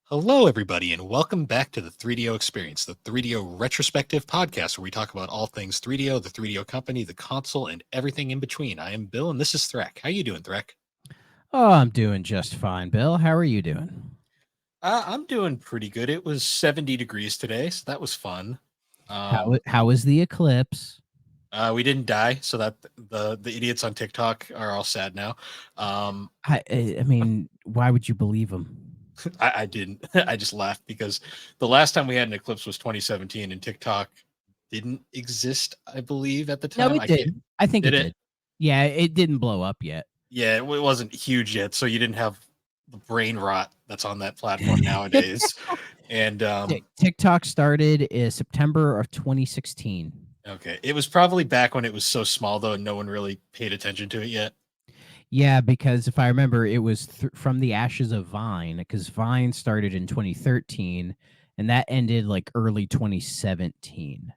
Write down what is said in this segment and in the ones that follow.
Hello, everybody, and welcome back to the 3DO Experience, the 3DO retrospective podcast where we talk about all things 3DO, the 3DO company, the console, and everything in between. I am Bill, and this is Threk. How you doing, Threk? Oh, I'm doing just fine, Bill. How are you doing? I'm doing pretty good. It was 70 degrees today, so that was fun. How is the eclipse? We didn't die, so that the idiots on TikTok are all sad now. I mean, why would you believe him? I didn't. I just laughed because the last time we had an eclipse was 2017, and TikTok didn't exist, I believe, at the No, time. it I can't. did. I think Did it it? did. Yeah, it didn't blow up yet. Yeah, it wasn't huge yet, so you didn't have the brain rot that's on that platform nowadays. And TikTok started in September of 2016. okay, it was probably back when it was so small though, and no one really paid attention to it yet. Yeah, because if I remember, it was from the ashes of Vine, because Vine started in 2013, and that ended like early 2017.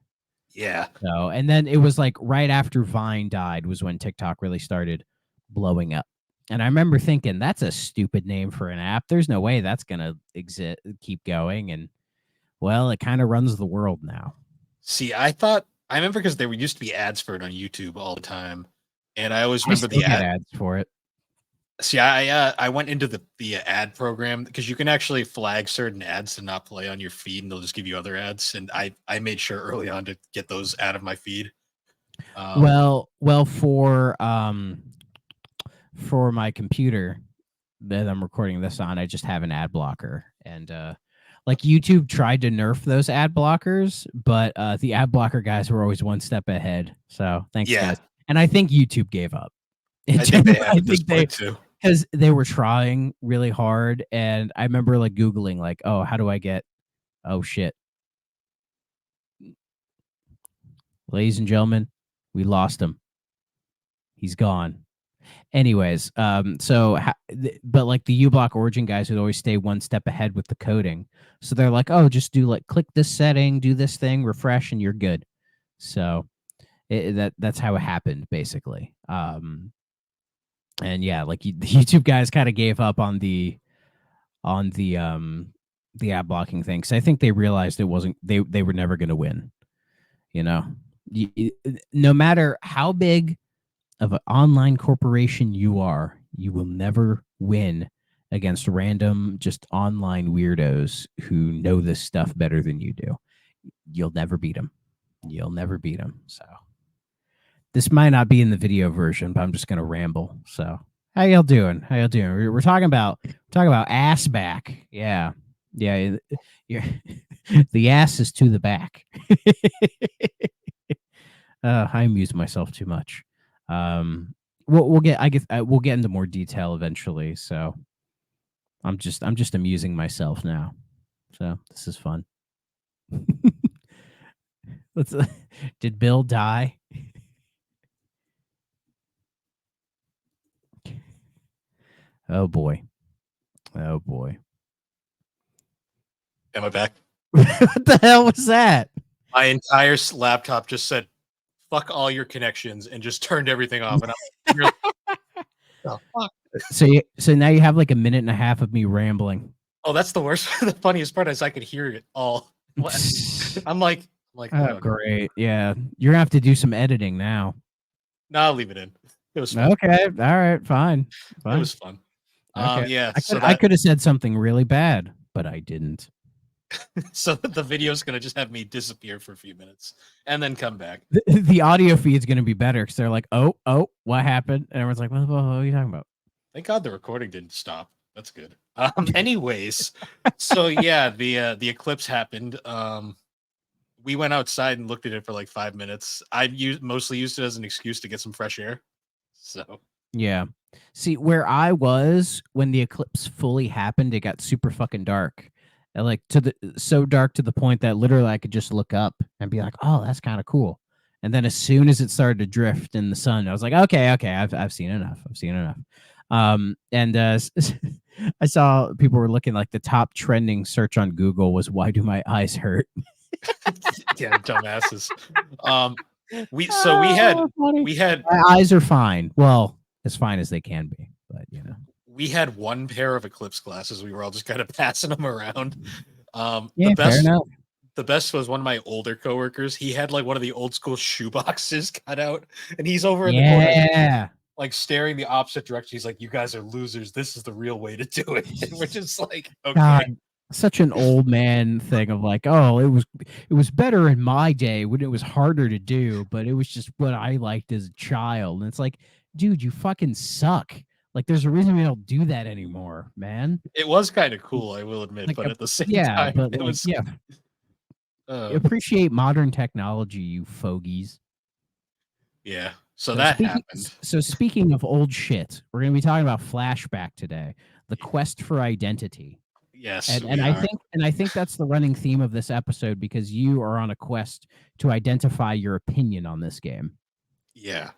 Yeah. So, and then it was like right after Vine died was when TikTok really started blowing up. And I remember thinking, that's a stupid name for an app. There's no way that's going to keep going. And well, it kind of runs the world now. See, I remember because there used to be ads for it on YouTube all the time, and I always I remember still the get ad. ads for it. See, I went into the ad program because you can actually flag certain ads to not play on your feed, and they'll just give you other ads. And I made sure early on to get those out of my feed. Well, for my computer that I'm recording this on, I just have an ad blocker, and like YouTube tried to nerf those ad blockers, but the ad blocker guys were always one step ahead. So thanks, Yeah, guys. And I think YouTube gave up. I think they I have at this think they point too. because they were trying really hard, and I remember like Googling like, oh, how do I get? Oh shit, ladies and gentlemen, we lost him. He's gone. Anyways, but like the uBlock Origin guys would always stay one step ahead with the coding. So they're like, oh, just do like click this setting, do this thing, refresh, and you're good. So that's how it happened basically. And yeah, like the YouTube guys kind of gave up on the ad blocking thing. So I think they realized it wasn't they were never going to win. You know, no matter how big of an online corporation you are, you will never win against random, just online weirdos who know this stuff better than you do. You'll never beat them. You'll never beat them. So this might not be in the video version, but I'm just gonna ramble. So how y'all doing? How y'all doing? We're talking about ass back. Yeah, yeah. You're, the ass is to the back. I amuse myself too much. We'll get we'll get into more detail eventually. So I'm just amusing myself now. So this is fun. Let's. Did Bill die? Oh boy. Oh boy. Am I back? What the hell was that? My entire laptop just said "fuck all your connections" and just turned everything off. And I'm really, oh, fuck. So now you have like a minute and a half of me rambling. Oh, that's the worst. The funniest part is I could hear it all. I'm like, oh, great. Yeah, you're gonna have to do some editing now. No, I'll leave it in. It was fun. Okay. All right. Fine. It was fun. Okay. Yeah. I could have said something really bad, but I didn't. So the video is gonna just have me disappear for a few minutes and then come back. The audio feed's gonna be better because they're like, oh, what happened? And everyone's like, what are you talking about? Thank God the recording didn't stop. That's good. Anyways, so yeah, the eclipse happened. We went outside and looked at it for like 5 minutes. Mostly used it as an excuse to get some fresh air. So yeah. See, where I was when the eclipse fully happened, it got super fucking dark. And like so dark to the point that literally I could just look up and be like, "Oh, that's kind of cool." And then as soon as it started to drift in the sun, I was like, "Okay, I've seen enough. I've seen enough." And I saw people were looking like the top trending search on Google was "Why do my eyes hurt?" yeah, dumbasses. We had my eyes are fine. Well, as fine as they can be, but you know. we had one pair of Eclipse glasses. We were all just kind of passing them around. Yeah, fair enough. The best was one of my older coworkers. He had like one of the old school shoe boxes cut out, and he's over in the corner, Yeah. like staring the opposite direction. He's like, "You guys are losers. This is the real way to do it." And we're just like, "Okay." God, such an old man thing of like, oh, it was better in my day when it was harder to do, but it was just what I liked as a child. And it's like, dude, you fucking suck. Like, there's a reason we don't do that anymore, man. It was kind of cool, I will admit, Like, but at the same yeah, time, but it like, was. yeah, Uh, appreciate modern technology, you fogies. yeah. So that happened. So speaking of old shit, we're gonna be talking about Flashback today, the quest for identity. Yes, And we are. I think that's the running theme of this episode because you are on a quest to identify your opinion on this game. Yeah.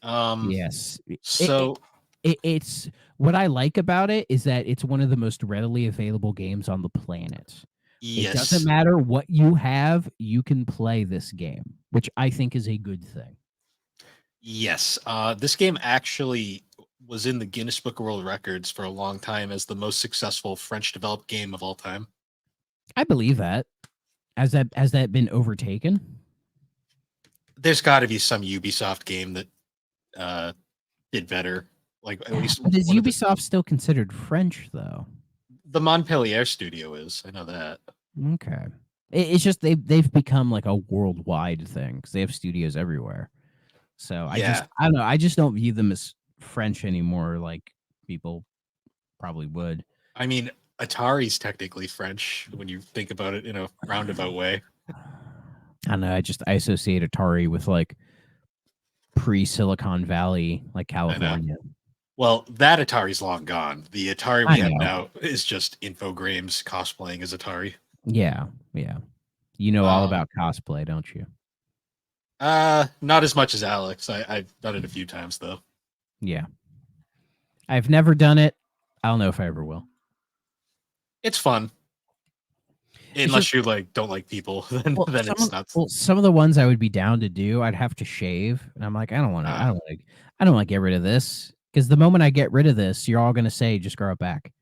Yes. So It's what I like about it is that it's one of the most readily available games on the planet. It doesn't yes, matter what you have, you can play this game, which I think is a good thing. yes. This game actually was in the Guinness Book of World Records for a long time as the most successful French developed game of all time. I believe that. Has that been overtaken? There's got to be some Ubisoft game that did better. Like at least But is one of Ubisoft still considered French though? the Montpellier studio is. I know that. Okay. It's just they've become like a worldwide thing because they have studios everywhere. So Yeah. I don't know. I just don't view them as French anymore, like people probably would. I mean, Atari's technically French when you think about it in a roundabout way. I don't know. I associate Atari with like pre-Silicon Valley, like I know. California. Well, that Atari's long gone. The Atari I we have know. now is just Infogrames cosplaying as Atari. Yeah, yeah. You know all about cosplay, don't you? Not as much as Alex. I've done it a few times though. Yeah. I've never done it. I don't know if I ever will. It's fun. It's Unless just you like don't like people, then it's nuts. some of the ones I would be down to do, I'd have to shave, and I'm like, I don't want to. I don't want to get rid of this because the moment I get rid of this, you're all gonna say, just grow it back.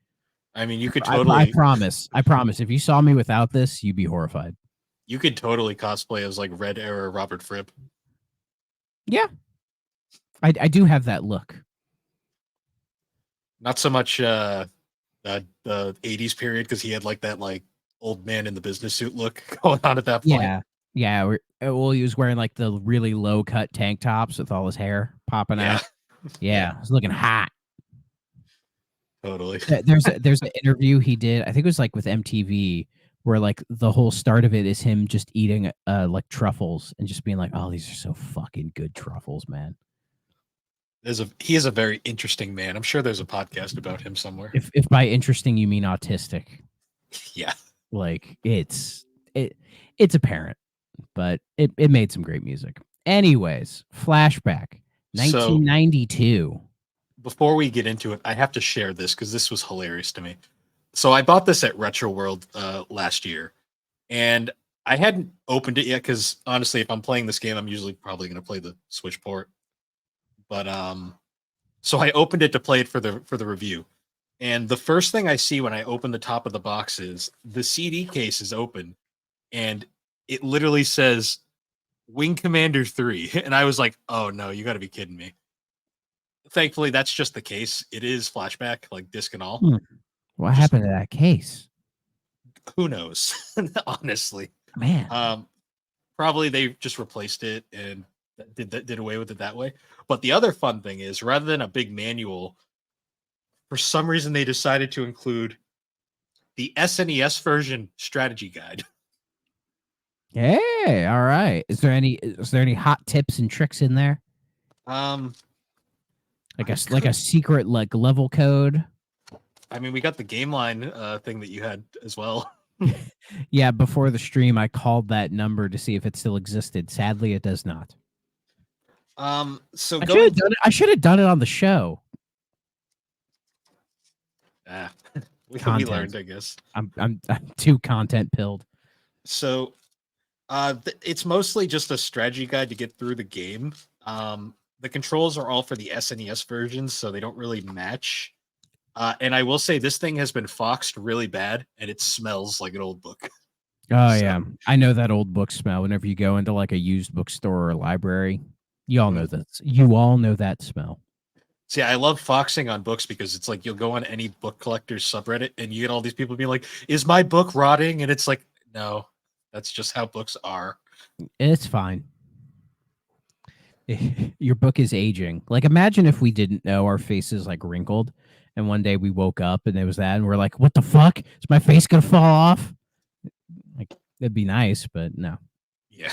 I mean, you could I totally. promise. I promise. If you saw me without this, you'd be horrified. You could totally cosplay as like Red Era Robert Fripp. Yeah, I do have that look. Not so much the 80s period because he had like that like old man in the business suit look going on at that point. Yeah, yeah. Well, he was wearing like the really low cut tank tops with all his hair popping out. Yeah, he was looking hot. Totally. There's an interview he did. I think it was like with MTV, where like the whole start of it is him just eating like truffles and just being like, "Oh, these are so fucking good truffles, man." He is a very interesting man. I'm sure there's a podcast about him somewhere. If by interesting you mean autistic, yeah, like it's apparent, but it made some great music. Anyways, Flashback, 1992. Before we get into it, I have to share this because this was hilarious to me. So I bought this at Retro World last year, and I hadn't opened it yet because honestly, if I'm playing this game, I'm usually probably going to play the Switch port. But so I opened it to play it for the review, and the first thing I see when I open the top of the box is the CD case is open, and it literally says Wing Commander 3, and I was like, "Oh no, you got to be kidding me!" Thankfully, that's just the case. It is Flashback, like disc and all. What happened to that case? Who knows? Honestly, man. Probably they just replaced it and did away with it that way. But the other fun thing is, rather than a big manual, for some reason they decided to include the SNES version strategy guide. Hey, all right. Is there any hot tips and tricks in there? Like a secret like level code. I mean, we got the game line thing that you had as well. Yeah, before the stream, I called that number to see if it still existed. Sadly, it does not. So I should have done it on the show. We learned, I guess. I'm too content pilled. So, it's mostly just a strategy guide to get through the game. The controls are all for the SNES versions, so they don't really match And I will say this thing has been foxed really bad, and it smells like an old book. Oh So, yeah, I know that old book smell. Whenever you go into like a used bookstore or a library, you all know mm. this. You all know that smell. See, I love foxing on books because it's like you'll go on any book collector's subreddit and you get all these people being like, "Is my book rotting?" And it's like, no, that's just how books are. It's fine. Your book is aging. Like, imagine if we didn't know our faces like wrinkled, and one day we woke up and there was that, and we're like, "What the fuck? Is my face gonna fall off?" Like, that'd be nice, but no. Yeah,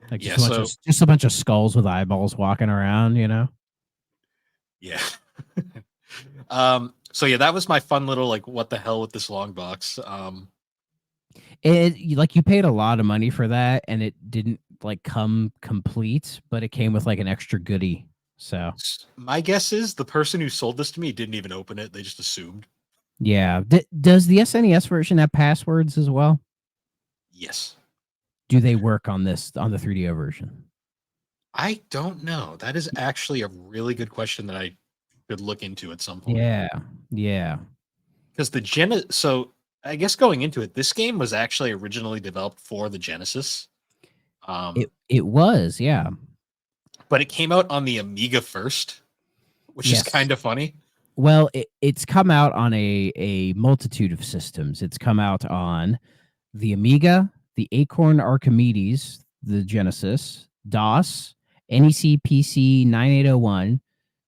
Like yeah. just a bunch of skulls with eyeballs walking around. You know. Yeah. So yeah, that was my fun little like, what the hell with this long box. Like you paid a lot of money for that, and it didn't like come complete, but it came with like an extra goodie. So My guess is the person who sold this to me didn't even open it; they just assumed. yeah, does the SNES version have passwords as well? Yes. Do they work on the 3DO version? I don't know. That is actually a really good question that I could look into at some point. Yeah, yeah. Because the Gen, so I guess going into it, this game was actually originally developed for the Genesis, It was, yeah. but it came out on the Amiga first, which is Yes. kind of funny. Well, it's come out on a multitude of systems. It's come out on the Amiga, the Acorn Archimedes, the Genesis, DOS, NEC PC 9801,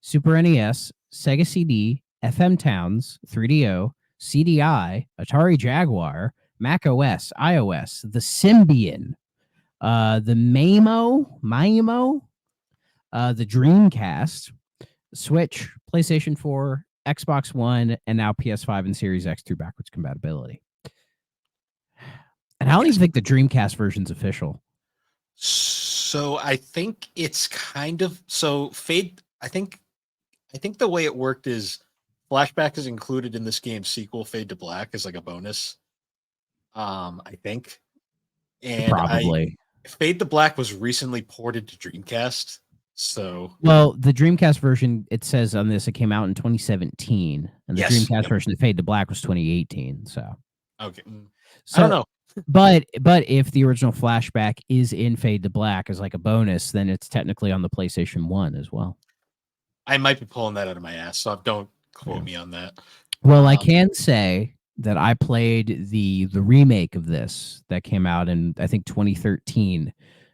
Super NES, Sega CD, FM Towns, 3DO, CDI, Atari Jaguar, Mac OS, iOS, the Symbian, the Maimo, the Dreamcast, Switch, PlayStation 4, Xbox One, and now PS5 and Series X through backwards compatibility. And I don't Yes. even think the Dreamcast version's official. So I think it's kind of so Fade. I think the way it worked is Flashback is included in this game's sequel, Fade to Black, as like a bonus. I think, and I Probably. Fade to Black was recently ported to Dreamcast. So Well, the Dreamcast version, it says on this, it came out in 2017, and the yes, Dreamcast yep. version of Fade to Black was 2018. So, Okay, I don't so, know. but if the original Flashback is in Fade to Black as like a bonus, then it's technically on the PlayStation 1 as well. I might be pulling that out of my ass, so don't Yeah. quote me on that. Well, I Um, can say that I played the remake of this that came out in I think 2013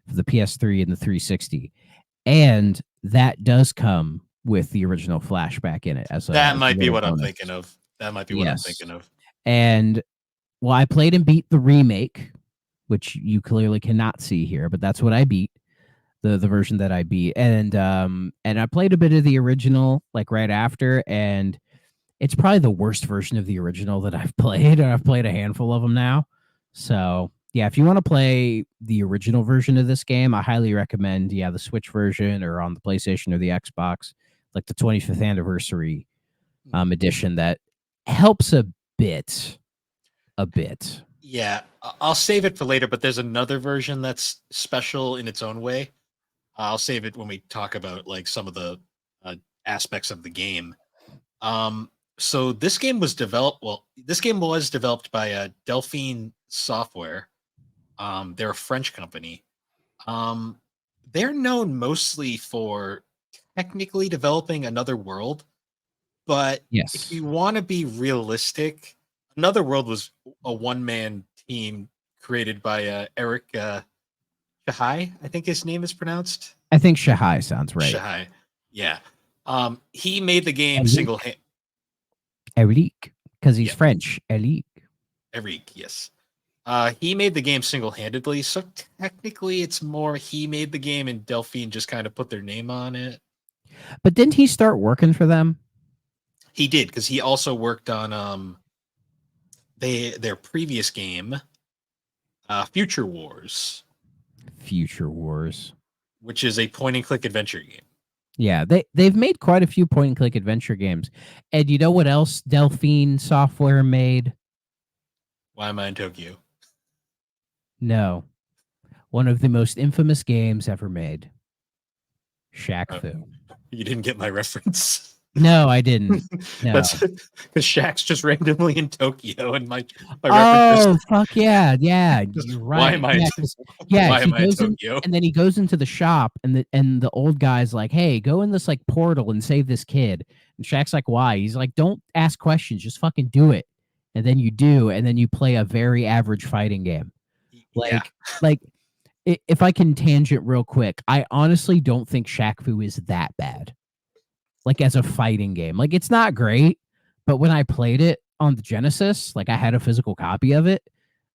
for the PS3 and the 360, and that does come with the original Flashback in it as that a might be little what I'm bonus. thinking of. That might be what I'm Yes, thinking of. and well, I played and beat the remake, which you clearly cannot see here, but that's what I beat. The version that I beat, and I played a bit of the original like right after, and it's probably the worst version of the original that I've played, and I've played a handful of them now. So yeah, if you want to play the original version of this game, I highly recommend the Switch version or on the PlayStation or the Xbox, like the 25th anniversary edition that helps bit, a bit. Yeah, I'll save it for later, but there's another version that's special in its own way. I'll save it when we talk about like some of the uh, aspects of the game. So this game was developed. Well, this game was developed by Delphine Software. They're a French company. Um, they're known mostly for technically developing Another World, but if Yes, you want to be realistic, Another World was a one-man team created by Eric Shahai, I think his name is pronounced. I think Shahai sounds right. Shahai. Yeah. He made the game single Eric, hand. Eric, because he's Yeah, French. Eric. Eric, yes. He made the game single-handedly, so technically it's more he made the game and Delphine just kind of put their name on it. But didn't he start working for them? He did because he also worked on their previous game, Future Wars, Future Wars. which is a point-and-click adventure game. Yeah, they've made quite a few point and click adventure games. And you know what else Delphine Software made? Why am I in Tokyo? No. One of the most infamous games ever made. Shaq Oh, Fu. you didn't get my reference. No, I didn't. No. That's because Shaq's just randomly in Tokyo, and my reference is Oh, fuck yeah. Yeah, just, you're why am right. I Yeah, 'cause yeah, why he am I in goes in Tokyo? and then he goes into the shop and the old guy's like, "Hey, go in this like portal and save this kid." And Shaq's like, "Why?" He's like, "Don't ask questions, just fucking do it." And then you do, and then you play a very average fighting game. Yeah. Like if I can tangent real quick, I honestly don't think Shaq Fu is that bad. Like as a fighting game. Like it's not great, but when I played it on the Genesis, like I had a physical copy of it,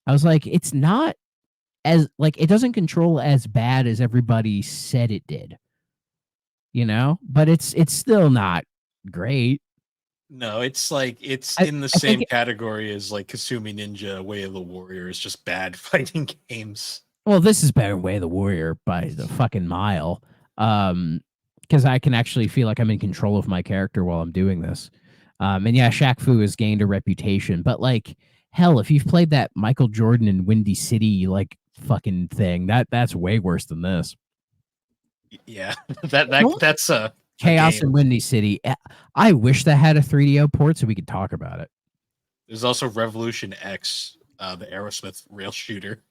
I was like, it's not as like it doesn't control as bad as everybody said it did, you know? But it's still not great. No, it's like it's I, in the I think same category as like Kasumi Ninja, Way of the Warrior. It's just bad fighting games. well, this is better than Way of the Warrior by the fucking mile. Because I can actually feel like I'm in control of my character while I'm doing this. And yeah, Shaq Fu has gained a reputation, but like hell, if you've played that Michael Jordan and Windy City like fucking thing, that's way worse than this. Yeah, Don't that's a Chaos game. and Windy City. I wish that had a 3DO port so we could talk about it. There's also Revolution X, the Aerosmith rail shooter.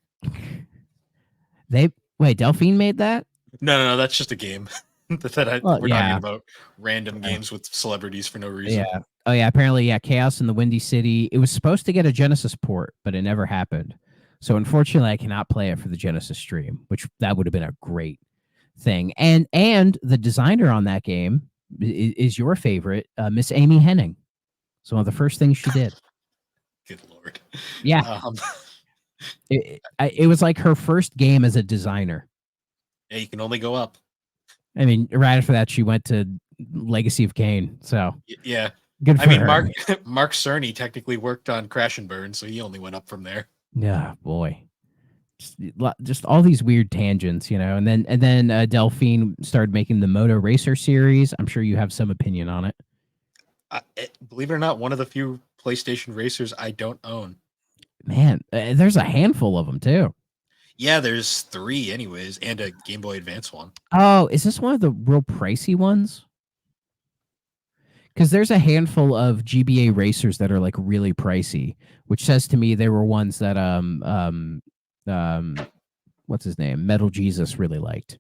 They wait, Delphine made that? No, that's just a game. Well, We're talking yeah. about random games with celebrities for no reason. Yeah. Oh yeah, apparently yeah, Chaos in the Windy City. It was supposed to get a Genesis port, but it never happened. So unfortunately I cannot play it for the Genesis stream, which that would have been a great thing. And the designer on that game is your favorite, Miss Amy Henning. So one of the first things she did. Good lord. Yeah. Um, It was like her first game as a designer. yeah, you can only go up. I mean, right after that, she went to Legacy of Kain. So Yeah. good for I mean, her. Mark Cerny technically worked on Crash and Burn, so he only went up from there. Yeah, boy. Just all these weird tangents, you know. And then Delphine started making the Moto Racer series. I'm sure you have some opinion on it. Believe it or not, one of the few PlayStation racers I don't own. Man, there's a handful of them too. Yeah, there's 3 anyways, and a Game Boy Advance one. Oh, is this one of the real pricey ones? Because there's a handful of GBA racers that are like really pricey, which says to me they were ones that what's his name, Metal Jesus really liked.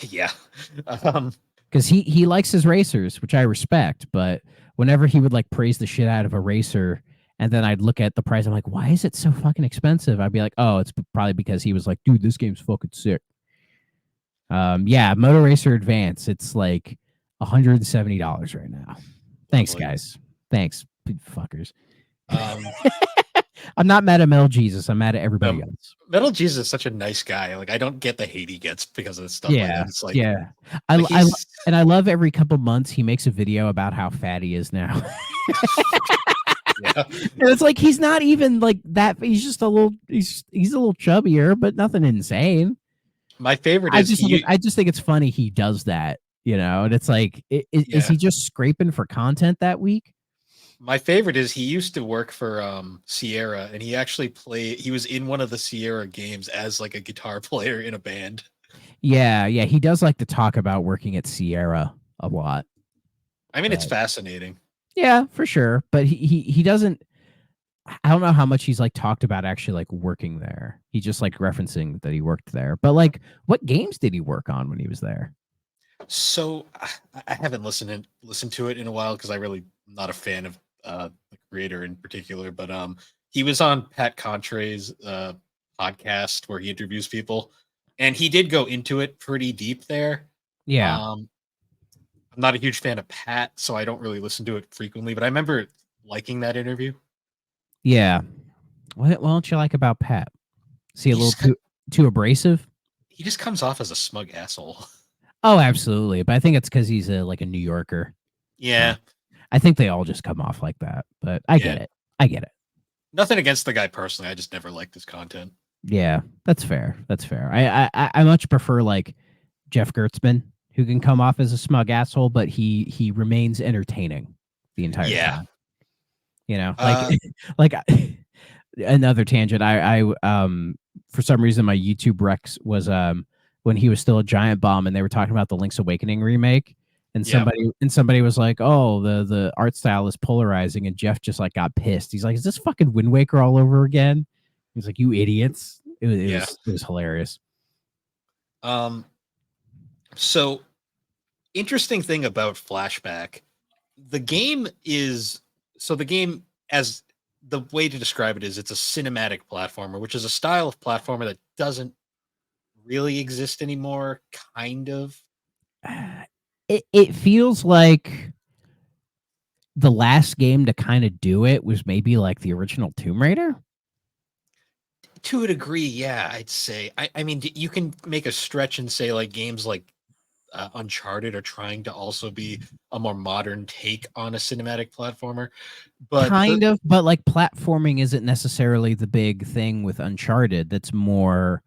Yeah. Because he likes his racers, which I respect, but whenever he would like praise the shit out of a racer, and then I'd look at the price, I'm like, why is it so fucking expensive? I'd be like, oh, it's probably because he was like, dude, this game's fucking sick. Yeah, Moto Racer Advance, it's like $170 right now. Thanks, Lovely. guys. Thanks, fuckers. Um, I'm not mad at Metal Jesus. I'm mad at everybody else. Metal Jesus is such a nice guy. Like I don't get the hate he gets because of stuff like that. It's like, yeah. like I love every couple months he makes a video about how fat he is now. yeah. And it's like he's not even like that. He's just a little. He's a little chubbier, but nothing insane. My favorite I is just think it's funny he does that. You know, and it's like, is he just scraping for content that week? My favorite is he used to work for Sierra, and he actually he was in one of the Sierra games as like a guitar player in a band. Yeah, he does like to talk about working at Sierra a lot. I mean, it's fascinating. Yeah, for sure, but he doesn't. I don't know how much he's like talked about actually like working there. He just like referencing that he worked there. But like, what games did he work on when he was there? So I haven't listened to it in a while because I really am not a fan of the creator in particular. But he was on Pat Contre's podcast where he interviews people, and he did go into it pretty deep there. Yeah, I'm not a huge fan of Pat, so I don't really listen to it frequently. But I remember liking that interview. yeah. What don't you like about Pat? Is he a He's little too abrasive? He just comes off as a smug asshole. Oh, absolutely. But I think it's because he's like a New Yorker. Yeah. I think they all just come off like that. But I get it. I get it. Nothing against the guy personally. I just never liked his content. Yeah, that's fair. That's fair. I much prefer like Jeff Gertzman, who can come off as a smug asshole, but he remains entertaining the entire time. You know, like another tangent. I for some reason my YouTube Rex was when he was still a Giant Bomb and they were talking about the Link's Awakening remake, And Yeah. somebody was like, "Oh, the art style is polarizing," and Jeff just like got pissed. He's like, "Is this fucking Wind Waker all over again?" He's like, "You idiots!" Yeah. It was hilarious. Um. So interesting thing about Flashback, the game is the game, as the way to describe it is, it's a cinematic platformer, which is a style of platformer that doesn't really exist anymore. Kind of. It feels like the last game to kind of do it was maybe like the original Tomb Raider. To a degree, yeah, I'd say. I mean, you can make a stretch and say like games like Uncharted are trying to also be a more modern take on a cinematic platformer, but Kind of, but like platforming isn't necessarily the big thing with Uncharted. That's more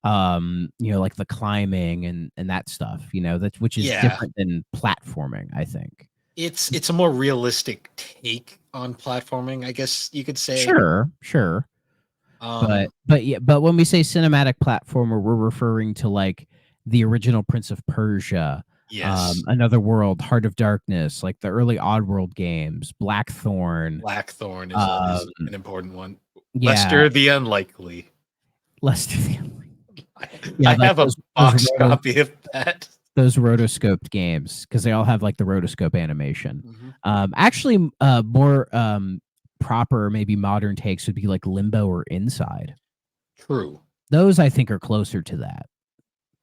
like the climbing and that stuff, that which is yeah, different than platforming, I think. it's a more realistic take on platforming, I guess you could say. Sure. Um, But when we say cinematic platformer, we're referring to like the original Prince of Persia, yes, Another World, Heart of Darkness, like the early Oddworld games, Blackthorn. Blackthorn Um, is an important one. yeah, Lester the Unlikely. Lester. I, Yeah, I like have a box copy of that. those rotoscoped games because they all have like the rotoscope animation. Mhm. Actually, more proper, maybe modern takes would be like Limbo or Inside. True. Those I think are closer to that,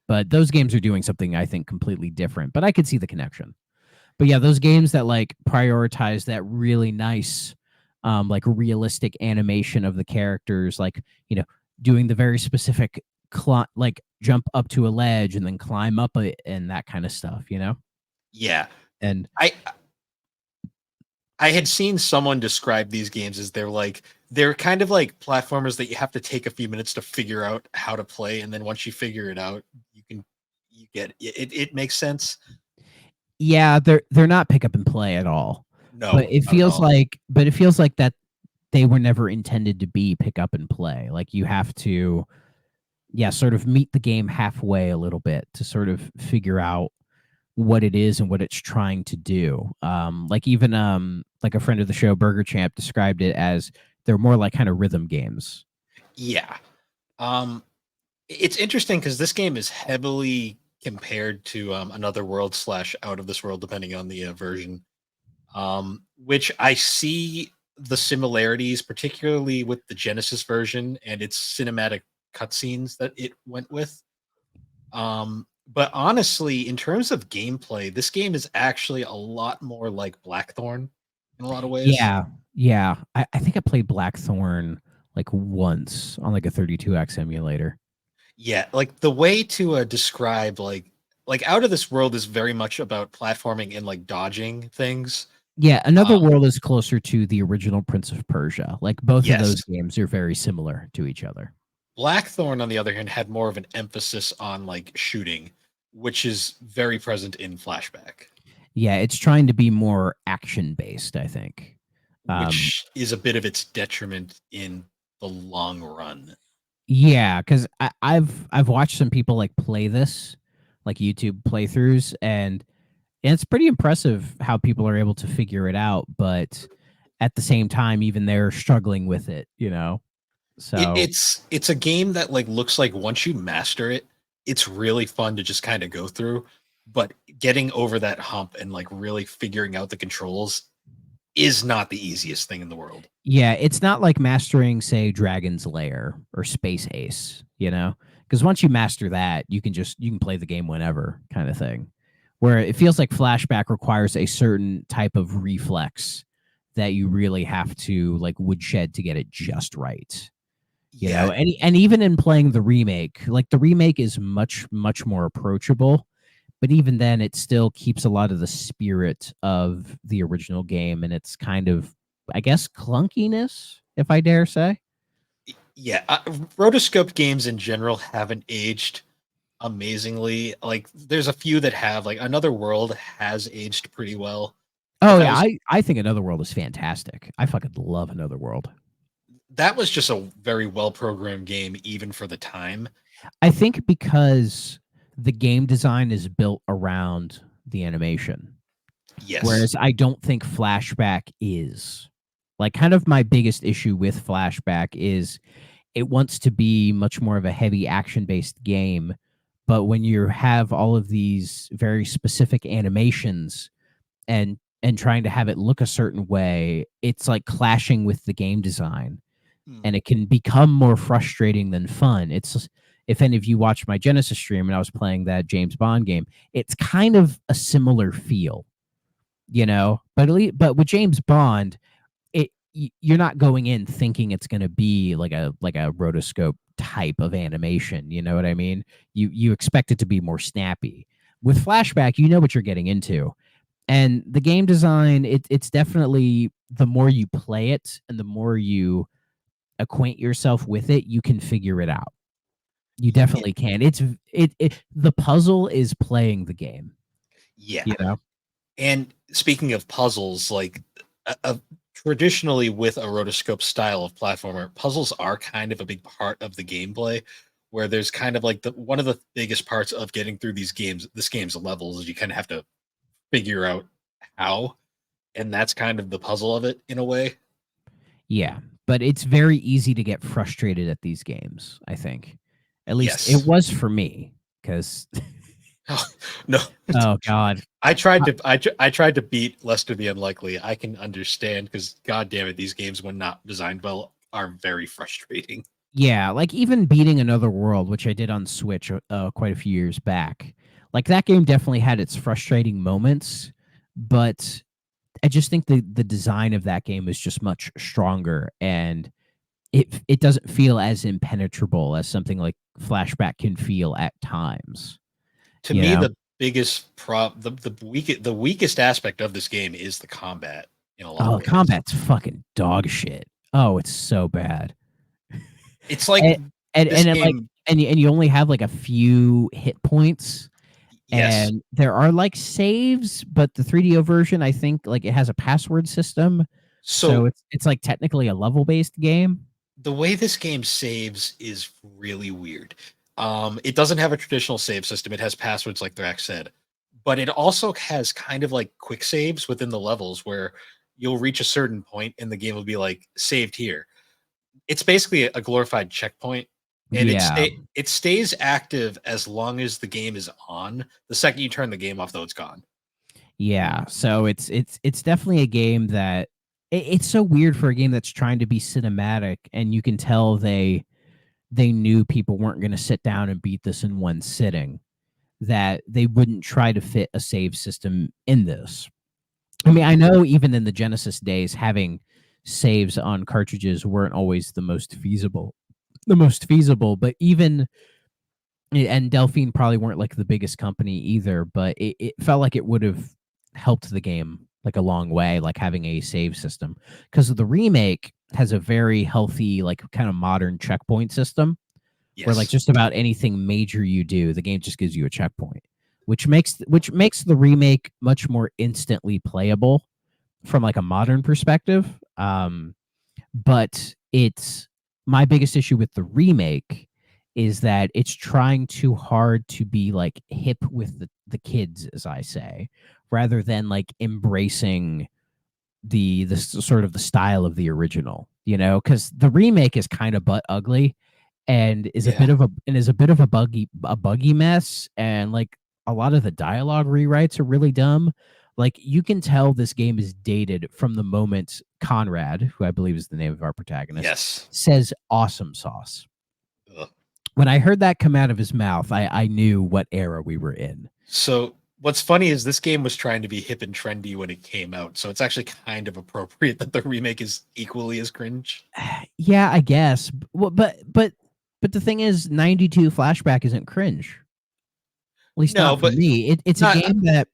but those games are doing something I think completely different. But I could see the connection. But yeah, those games that like prioritize that really nice, like realistic animation of the characters, like doing the very specific like jump up to a ledge and then climb up it and that kind of stuff. Yeah. And I I had seen someone describe these games as they're kind of like platformers that you have to take a few minutes to figure out how to play, and then once you figure it out, you get it. It makes sense. yeah, they're not pick up and play at all. No, not at all. But it feels like that they were never intended to be pick up and play. Like you have to, yeah, sort of meet the game halfway a little bit to sort of figure out what it is and what it's trying to do. Like even like a friend of the show, Burger Champ, described it as they're more like kind of rhythm games. Yeah. Um, it's interesting because this game is heavily compared to Another World slash Out of This World, depending on the version. Which I see the similarities, particularly with the Genesis version and its cinematic cutscenes that it went with. But honestly, in terms of gameplay, this game is actually a lot more like Blackthorn in a lot of ways. Yeah, yeah. I think I played Blackthorn like once on like a 32X emulator. Yeah, like the way to describe like Out of This World is very much about platforming and like dodging things. Yeah, Another Um, World is closer to the original Prince of Persia. Like both of those yes, games are very similar to each other. Blackthorn, on the other hand, had more of an emphasis on like shooting, which is very present in Flashback, Yeah, it's trying to be more action based, I think. Um, which is a bit of its detriment in the long run. yeah, because I've watched some people like play this, like YouTube playthroughs, and it's pretty impressive how people are able to figure it out. But at the same time, even they're struggling with it. So It's a game that like looks like once you master it, it's really fun to just kind of go through. But getting over that hump and like really figuring out the controls is not the easiest thing in the world. yeah, it's not like mastering, say, Dragon's Lair or Space Ace. Because once you master that, you can play the game whenever, kind of thing. Where it feels like Flashback requires a certain type of reflex that you really have to like woodshed to get it just right. Yeah, And even in playing the remake, like the remake is much more approachable, but even then it still keeps a lot of the spirit of the original game and it's kind of, I guess, clunkiness, if I dare say. yeah. Rotoscope games in general haven't aged amazingly. Like there's a few that have, like Another World has aged pretty well. But Oh yeah, I think Another World is fantastic. I fucking love Another World. that was just a very well programmed game even for the time. I think because the game design is built around the animation. Yes. Whereas I don't think Flashback is. Like, kind of my biggest issue with Flashback is it wants to be much more of a heavy action based game. But when you have all of these very specific animations and trying to have it look a certain way, it's like clashing with the game design, Mm. and it can become more frustrating than fun. It's if any of you watched my Genesis stream and I was playing that James Bond game, it's kind of a similar feel, But but with James Bond, you're not going in thinking it's going to be like a rotoscope type of animation. You know what I mean? You expect it to be more snappy. With Flashback, you know what you're getting into, and the game design. It's definitely, the more you play it and the more you acquaint yourself with it, you can figure it out. You Yeah. definitely can. The puzzle is playing the game. Yeah. You know? And speaking of puzzles, like traditionally with a rotoscope style of platformer, puzzles are kind of a big part of the gameplay. Where there's kind of like one of the biggest parts of getting through this game's levels is you kind of have to figure out how, and that's kind of the puzzle of it in a way. Yeah, but it's very easy to get frustrated at these games, I think. At least it Yes. was for me, because Oh, no, oh god. Uh, I tried to beat Lester the Unlikely. I can understand because god damn it, these games when not designed well are very frustrating. yeah, like even beating Another World, which I did on Switch quite a few years back. Like, that game definitely had its frustrating moments, but I just think the design of that game is just much stronger, and it doesn't feel as impenetrable as something like Flashback can feel at times. To You me, know? the biggest the weakest aspect of this game is the combat in a lot of Oh, ways. combat's fucking dog shit. Oh, it's so bad. It's like And this it like game. and you only have like a few hit points, Yes. and there are like saves, but the 3DO version, I think, like, it has a password system, so So it's like technically a level based game. the way this game saves is really weird. It doesn't have a traditional save system. It has passwords, like Thrax said, but it also has kind of like quick saves within the levels where you'll reach a certain point and the game will be like saved here. It's basically a glorified checkpoint, and Yeah. it stays active as long as the game is on. The second you turn the game off, though, it's gone. Yeah, so it's definitely a game that it's so weird for a game that's trying to be cinematic, and you can tell they knew people weren't going to sit down and beat this in one sitting, that they wouldn't try to fit a save system in this. I mean, I Mhm. know even in the Genesis days, having saves on cartridges weren't always the most feasible, but even, and Delphine probably weren't like the biggest company either, but it felt like it would have helped the game like a long way, like having a save system, because the remake has a very healthy, like, kind of modern checkpoint system, where like Yes. just about anything major you do, the game just gives you a checkpoint, which makes the remake much more instantly playable from like a modern perspective. But it's my biggest issue with the remake is that it's trying too hard to be like hip with the kids, as I say, rather than like embracing sort of the style of the original, because the remake is kind of butt ugly, and Yeah. is a bit of a buggy mess, and like a lot of the dialogue rewrites are really dumb. Like, you can tell this game is dated from the moment Conrad, who I believe is the name of our protagonist, Yes. says awesome sauce. Ugh. When I heard that come out of his mouth, I knew what era we were in. So what's funny is this game was trying to be hip and trendy when it came out, so it's actually kind of appropriate that the remake is equally as cringe. Yeah, I guess. Well, but the thing is, 92 Flashback isn't cringe. At least No, not for but me. It's a not game that,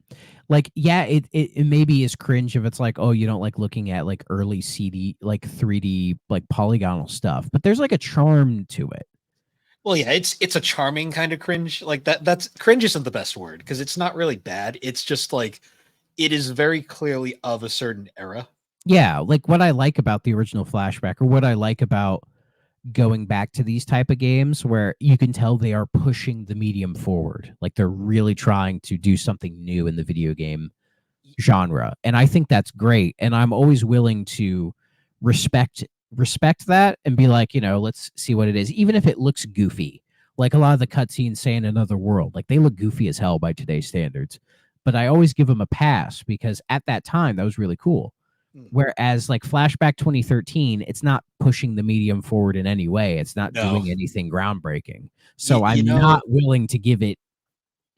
like, yeah, it maybe is cringe if it's like, oh, you don't like looking at like early CD, like 3D, like polygonal stuff, but there's like a charm to it. well, yeah, it's a charming kind of cringe. Like that's cringe isn't the best word because it's not really bad. It's just like it is very clearly of a certain era. Yeah, like what I like about the original Flashback, or what I like about going back to these type of games where you can tell they are pushing the medium forward. Like they're really trying to do something new in the video game genre. And I think that's great. And I'm always willing to respect that and be like, let's see what it is, even if it looks goofy. Like a lot of the cutscenes say in Another World, like they look goofy as hell by today's standards. But I always give them a pass because at that time that was really cool. Hmm. Whereas like Flashback 2013, it's not pushing the medium forward in any way. It's not No, doing anything groundbreaking. you, So you I'm know, not willing to give it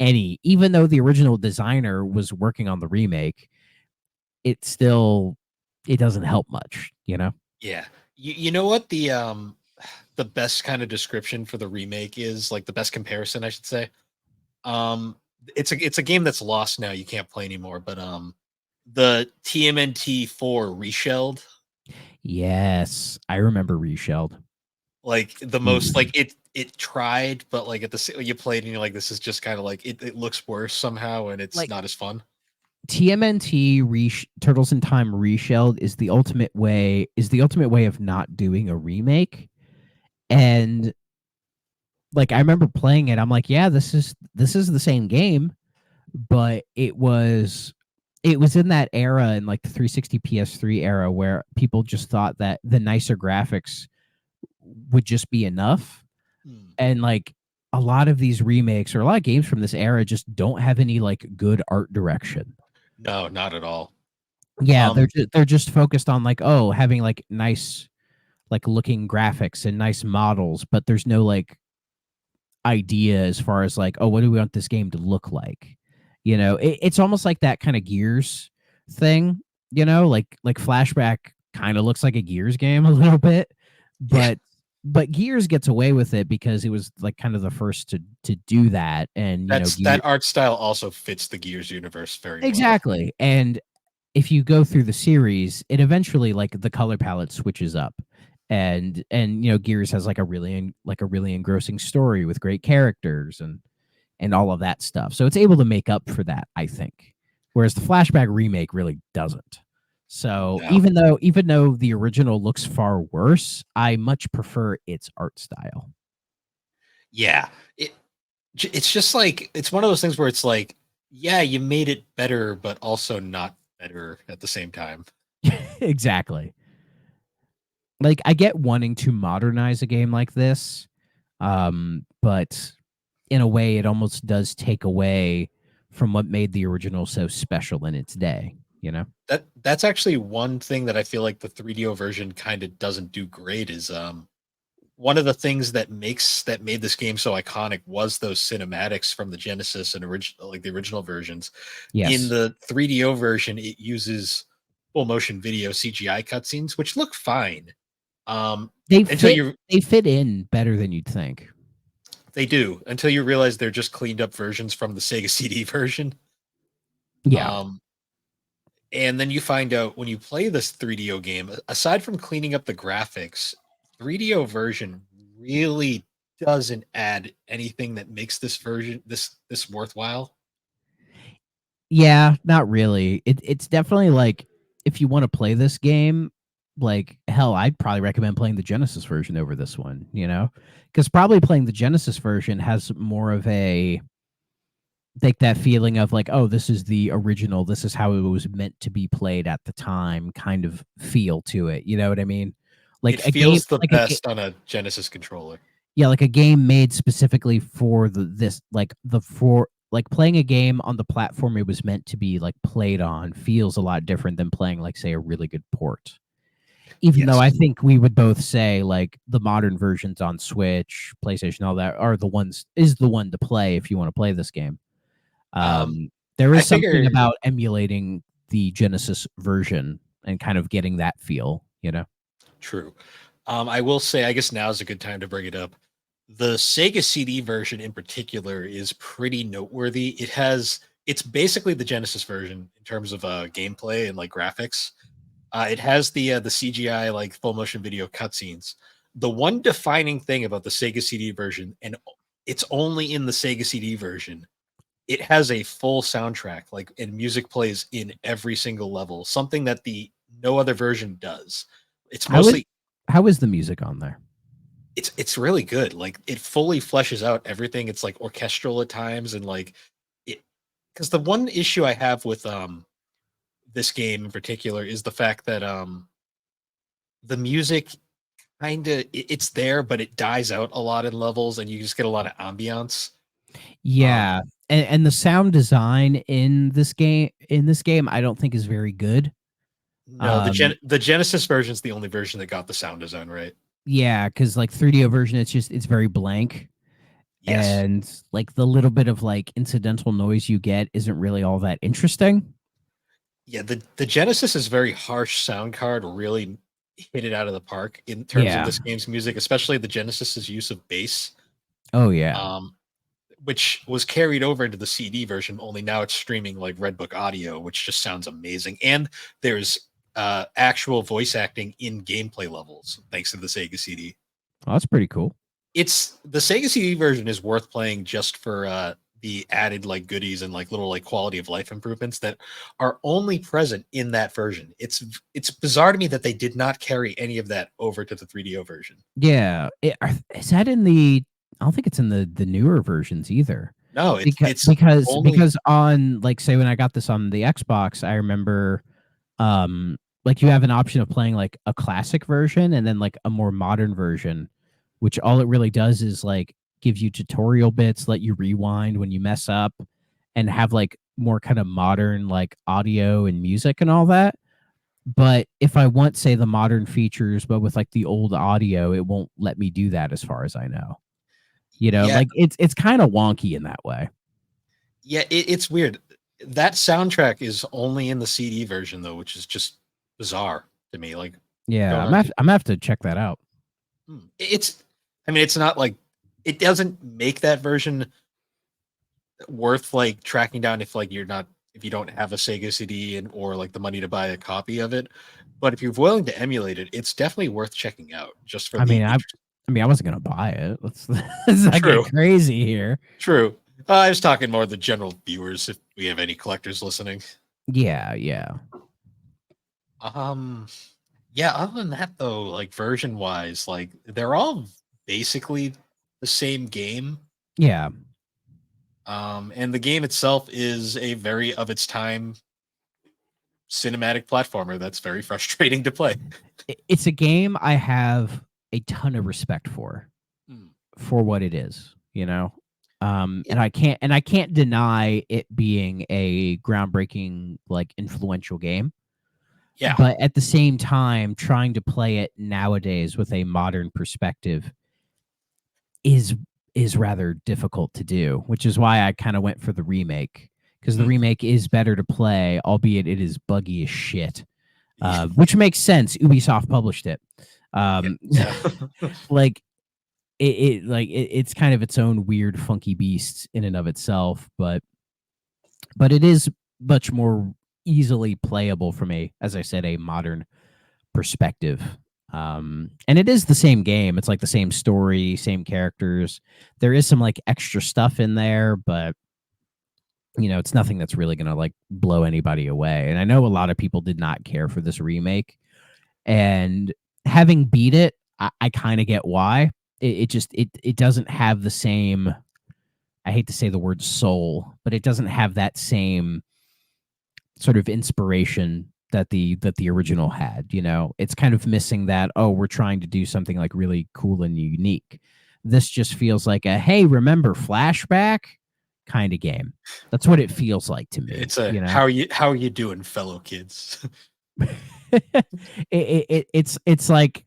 any, even though the original designer was working on the remake, it still it doesn't help much, you know? yeah, you know what the best kind of description for the remake is, like the best comparison, I should say. Um, it's a game that's lost now. You can't play anymore. But the TMNT 4 reshelled, Yes, I remember Reshelled. like the most Oof. like it tried, but like you played and you're like, this is just kind of like it looks worse somehow, and it's Like not as fun. TMNT Turtles in Time Reshelled is the ultimate way of not doing a remake. And like I remember playing it, I'm like, yeah, this is the same game, but it was in that era in like the 360 PS3 era where people just thought that the nicer graphics would just be enough. Hmm. And like a lot of these remakes or a lot of games from this era just don't have any like good art direction. No, not at all. Yeah, Um, they're just focused on like, oh, having like nice like looking graphics and nice models, but there's no like idea as far as like, oh, what do we want this game to look like? It's almost like that kind of Gears thing, like Flashback kind of looks like a Gears game a little bit, yeah, but Gears gets away with it because it was like kind of the first to do that. And Gear that art style also fits the Gears universe very well. exactly. And if you go through the series, it eventually like the color palette switches up. And Gears has like a really engrossing story with great characters and all of that stuff. So it's able to make up for that, I think. Whereas the Flashback remake really doesn't. So No, even though the original looks far worse, I much prefer its art style. yeah, it's just like it's one of those things where it's like, yeah, you made it better, but also not better at the same time. Exactly. Like I get wanting to modernize a game like this, but in a way it almost does take away from what made the original so special in its day, you know? That's actually one thing that I feel like the 3DO version kind of doesn't do great is one of the things that made this game so iconic was those cinematics from the Genesis and original, like the original versions. In Yes. the 3DO version, it uses full motion video CGI cutscenes, which look fine. Um, They until fit you they fit in better than you'd think. They do, until you realize they're just cleaned up versions from the Sega CD version. Yeah. Um, and then you find out when you play this 3DO game, aside from cleaning up the graphics, 3DO version really doesn't add anything that makes this version this worthwhile. Yeah, not really. It's definitely like if you want to play this game, like hell, I'd probably recommend playing the Genesis version over this one, Because probably playing the Genesis version has more of a like that feeling of like, oh, this is the original, this is how it was meant to be played at the time kind of feel to it. You know what I mean? It Like a game feels the best on a Genesis controller. yeah, like a game made specifically for like playing a game on the platform it was meant to be like played on feels a lot different than playing like say a really good port. Even though I Yes. think we would both say like the modern versions on Switch, PlayStation, all that are the one to play if you want to play this game. Um, There I is something figure about emulating the Genesis version and kind of getting that feel. true. I will say, I guess now is a good time to bring it up. The Sega CD version in particular is pretty noteworthy. It's basically the Genesis version in terms of gameplay and like graphics. It has the CGI like full motion video cutscenes. The one defining thing about the Sega CD version, and it's only in the Sega CD version, it has a full soundtrack, like and music plays in every single level, something that the no other version does. It's How is mostly how is the music on there? it's really good. Like it fully fleshes out everything. It's like orchestral at times, and like it, because the one issue I have with this game in particular is the fact that the music kind of it's there, but it dies out a lot in levels, and you just get a lot of ambiance. Yeah, Um, and the sound design in this game, I don't think is very good. no, Um, the Genesis version is the only version that got the sound design right. yeah, because like 3DO version, it's very blank, Yes. and like the little bit of like incidental noise you get isn't really all that interesting. Yeah, the Genesis is very harsh sound card, really hit it out of the park in terms of Yeah. this game's music, especially the Genesis's use of bass. Oh yeah. Um, which was carried over into the CD version, only now it's streaming like Redbook Audio, which just sounds amazing. And there's actual voice acting in gameplay levels thanks to the Sega CD. Oh, that's pretty cool. It's the Sega CD version is worth playing just for the added like goodies and like little like quality of life improvements that are only present in that version. It's bizarre to me that they did not carry any of that over to the 3DO version. Yeah. Is that in the? I don't think it's in the newer versions either. No, Because it's because only because on like say when I got this on the Xbox, I remember like you have an option of playing like a classic version and then like a more modern version, which all it really does is like gives you tutorial bits, let you rewind when you mess up, and have like more kind of modern like audio and music and all that. But if I want, say, the modern features, but with like the old audio, it won't let me do that as far as I know. You know, yeah, like it's kind of wonky in that way. yeah, it's weird. That soundtrack is only in the CD version though, which is just bizarre to me. Like, Yeah, don't understand. I'm gonna have to check that out. It's, I mean, it's not like it doesn't make that version worth like tracking down if like you're not if you don't have a Sega CD and or like the money to buy a copy of it. But if you're willing to emulate it, it's definitely worth checking out just for I the mean, interest. I mean, I wasn't gonna buy it. Let's not True, get crazy here. true. I was talking more the general viewers if we have any collectors listening. Yeah, yeah, Um, yeah, other than that though, like version wise, like they're all basically the same game. yeah. And the game itself is a very of its time cinematic platformer that's very frustrating to play. It's a game I have a ton of respect Hmm. for what it is. You know, It, and I can't deny it being a groundbreaking, like influential game. yeah, But at the same time, trying to play it nowadays with a modern perspective is is rather difficult to do, which is why I kind of went for the remake because the mm, remake is better to play, albeit it is buggy as shit. yeah, Which makes sense. Ubisoft um, it. Um, yeah, like it's kind of its own weird, funky beast in and of itself, but it is much more easily playable from a, as I said, a modern perspective. And it is the same game. It's like the same story, same characters. There is some like extra stuff in there, but you know, it's nothing that's really gonna like blow anybody away. And I know a lot of people did not care for this remake. And having beat it, I kind of get why. It just it doesn't have the same. I hate to say the word soul, but it doesn't have that same sort of inspiration that the original had. You know, it's kind of missing that. Oh, we're trying to do something like really cool and unique. This just feels like a hey, remember Flashback kind of game. That's what it feels like to me. it's a You know, how are you doing, fellow kids? it's like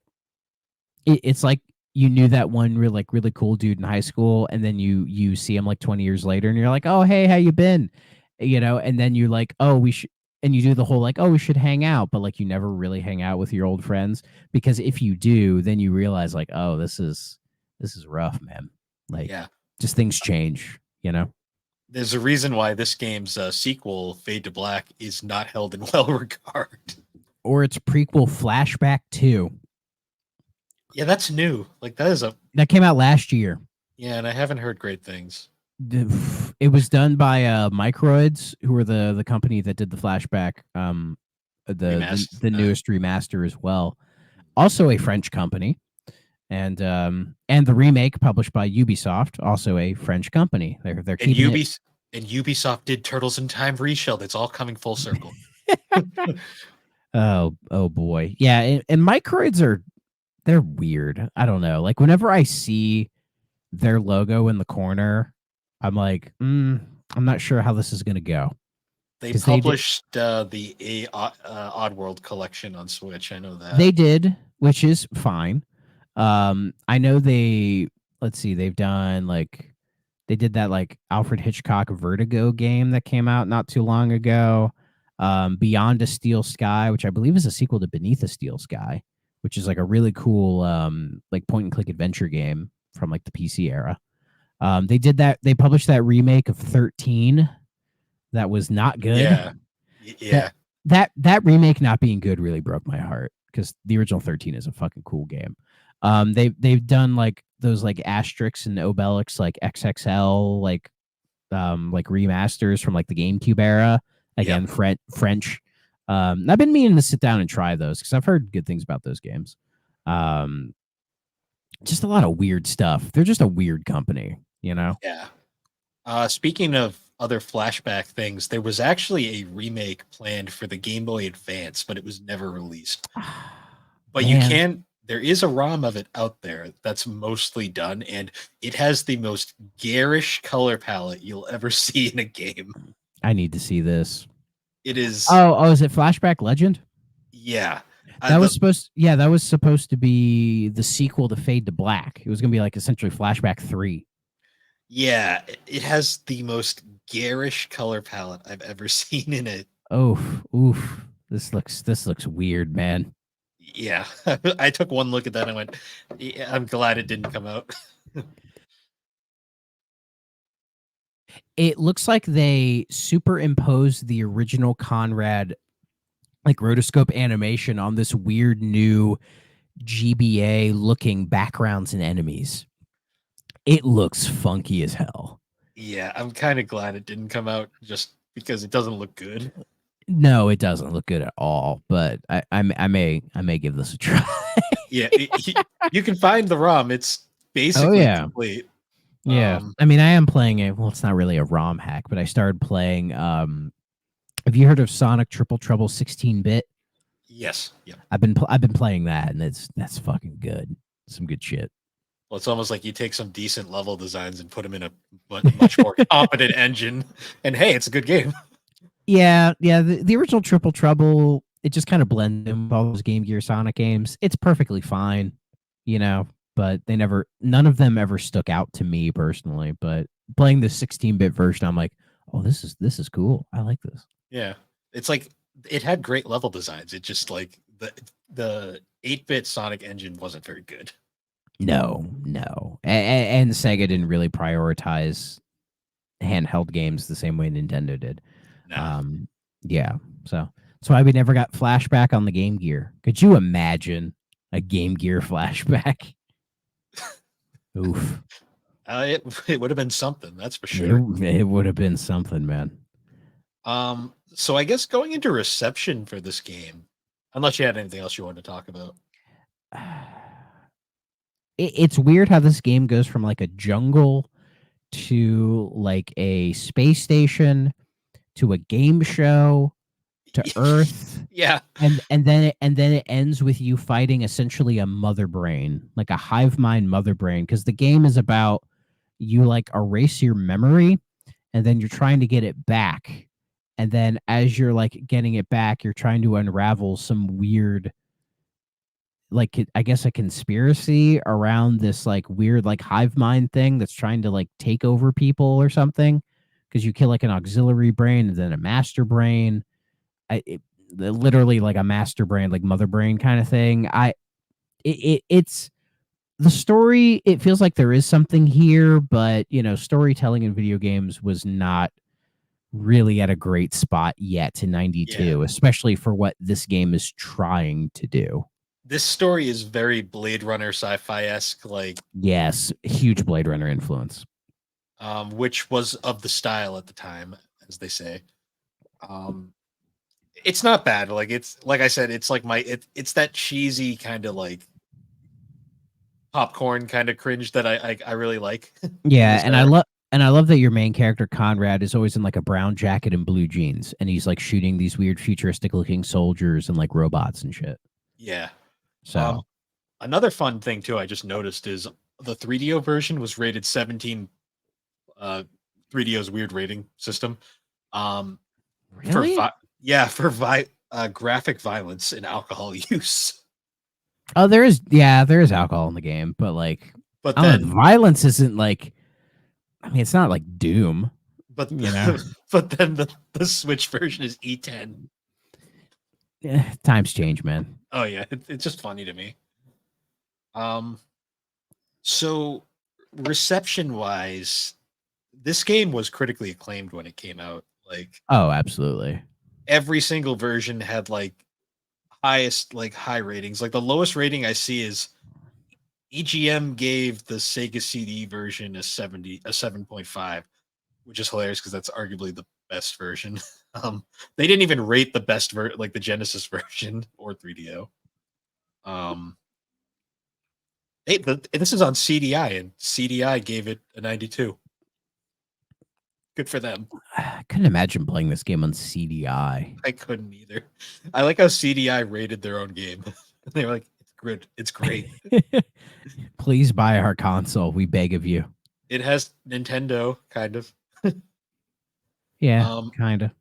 it's like you knew that one real like really cool dude in high school, and then you see him like 20 years later, and you're like, oh hey, how you been? You know, and then you're like, oh we should, and you do the whole like, oh we should hang out, but like you never really hang out with your old friends because if you do, then you realize like, oh this is rough, man. Like Yeah, just things change, you know. there's a reason why this game's sequel, Fade to Black, is not held in well regard. Or its prequel Flashback 2 Yeah, that's new. Like that is a that came out last year. yeah, and I haven't heard great things. It was done by Microids, who were the company that did the Flashback, Remastered. the newest remaster as well. Also a French company. and the remake published by Ubisoft, also a French company. They're And keeping it. Ubisoft did Turtles in Time Reshelled. It's all coming full circle. Oh boy, yeah. And microids they're weird. I don't know. Like whenever I see their logo in the corner, I'm like, I'm not sure how this is gonna go They because they did. published Oddworld collection on Switch. I know that. They did, which is fine. I know they. Let's see. They've done like they did that like Alfred Hitchcock Vertigo game that came out not too long ago. Beyond a Steel Sky, which I believe is a sequel to Beneath a Steel Sky, which is like a really cool like point and click adventure game from like the PC era. They did that. They published that remake of 13 that was not good. Yeah, That yeah, that remake not being good really broke my heart because the original 13 is a fucking cool game. They've done like those like Asterix and Obelix like XXL like remasters from like the GameCube era. yep. Again, French. I've been meaning to sit down and try those because I've heard good things about those games. Um, just a lot of weird stuff. They're just a weird company, you know. Yeah. Speaking of other flashback things, there was actually a remake planned for the Game Boy Advance, but it was never released. But you Man, can, there is a ROM of it out there that's mostly done, and it has the most garish color palette you'll ever see in a game. I need to see this. It is, Oh, is it Flashback Legend? yeah. That was The supposed, yeah, that was supposed to be the sequel to Fade to Black. It was gonna be like essentially Flashback 3. Yeah, it has the most garish color palette I've ever seen in it. Oh, oof. This looks weird, man. Yeah, I took one look at that and went, yeah, I'm glad it didn't come out. It looks like they superimposed the original Conrad like rotoscope animation on this weird new GBA looking backgrounds and enemies. It looks funky as hell. Yeah, I'm kind of glad it didn't come out just because it doesn't look good. No, it doesn't look good at all, but I may give this a try. Yeah, you can find the ROM. It's Oh basically yeah. complete. Yeah. I mean, I am playing a well, it's not really a ROM hack, but I started playing have you heard of Sonic Triple Trouble 16-bit? Yes. Yeah. I've been playing that and that's fucking good. Some good shit. Well, it's almost like you take some decent level designs and put them in a much more competent engine, and hey, it's a good game. Yeah, the original Triple Trouble, it just kind of blends in with all those Game Gear Sonic games. It's perfectly fine, you know, but none of them ever stuck out to me personally. But playing the 16-bit version, I'm like, oh, this is cool. I like this. Yeah, it's like it had great level designs. It just like the 8-bit Sonic engine wasn't very good. No, and Sega didn't really prioritize handheld games the same way Nintendo did. No. Um, yeah, so that's why we never got Flashback on the Game Gear. Could you imagine a Game Gear Flashback? Oof, It would have been something, that's for sure. it would have been something, man. So I guess going into reception for this game, unless you had anything else you wanted to talk about. It's weird how this game goes from like a jungle to like a space station to a game show to Earth, Yeah, and then it ends with you fighting essentially a mother brain, like a hive mind mother brain, because the game is about you like erase your memory and then you're trying to get it back. And then as you're like getting it back, you're trying to unravel some weird like I guess a conspiracy around this like weird like hive mind thing that's trying to like take over people or something because you kill like an auxiliary brain and then a master brain. Literally like a master brain like mother brain kind of thing. It's the story. It feels like there is something here, but you know, storytelling in video games was not really at a great spot yet in yeah. 92, especially for what this game is trying to do. This story is very Blade Runner sci-fi esque, like Yes, huge Blade Runner influence. which was of the style at the time, as they say. Um, it's not bad. Like it's like I said, it's like it's that cheesy kind of like popcorn kind of cringe that I really like in Yeah, this era. and I love that your main character Conrad is always in like a brown jacket and blue jeans, and he's like shooting these weird futuristic looking soldiers and like robots and shit. Yeah. So Another fun thing too I just noticed is the 3DO version was rated 17. 3DO's weird rating system. Um, for really? graphic violence and alcohol use. Oh, there is alcohol in the game, but like But I don't know, the then, violence isn't like I mean, it's not like Doom, but you know. but then the Switch version is E10. Times change, man. Oh yeah, it's just funny to me. Um, so reception wise, this game was critically acclaimed when it came out. Like Oh, absolutely. every single version had like highest like high ratings. Like the lowest rating I see is EGM gave the Sega CD version a 7.5, which is hilarious because that's arguably the best version. They didn't even rate the best like the Genesis version or 3DO. Um, this is on CDI, and CDI gave it a 92. Good for them. I couldn't imagine playing this game on CDI. I couldn't either. I like how CDI rated their own game. They were like, "It's good. It's great. Please buy our console, we beg of you. It has Nintendo kind of." Yeah, Um, kind of.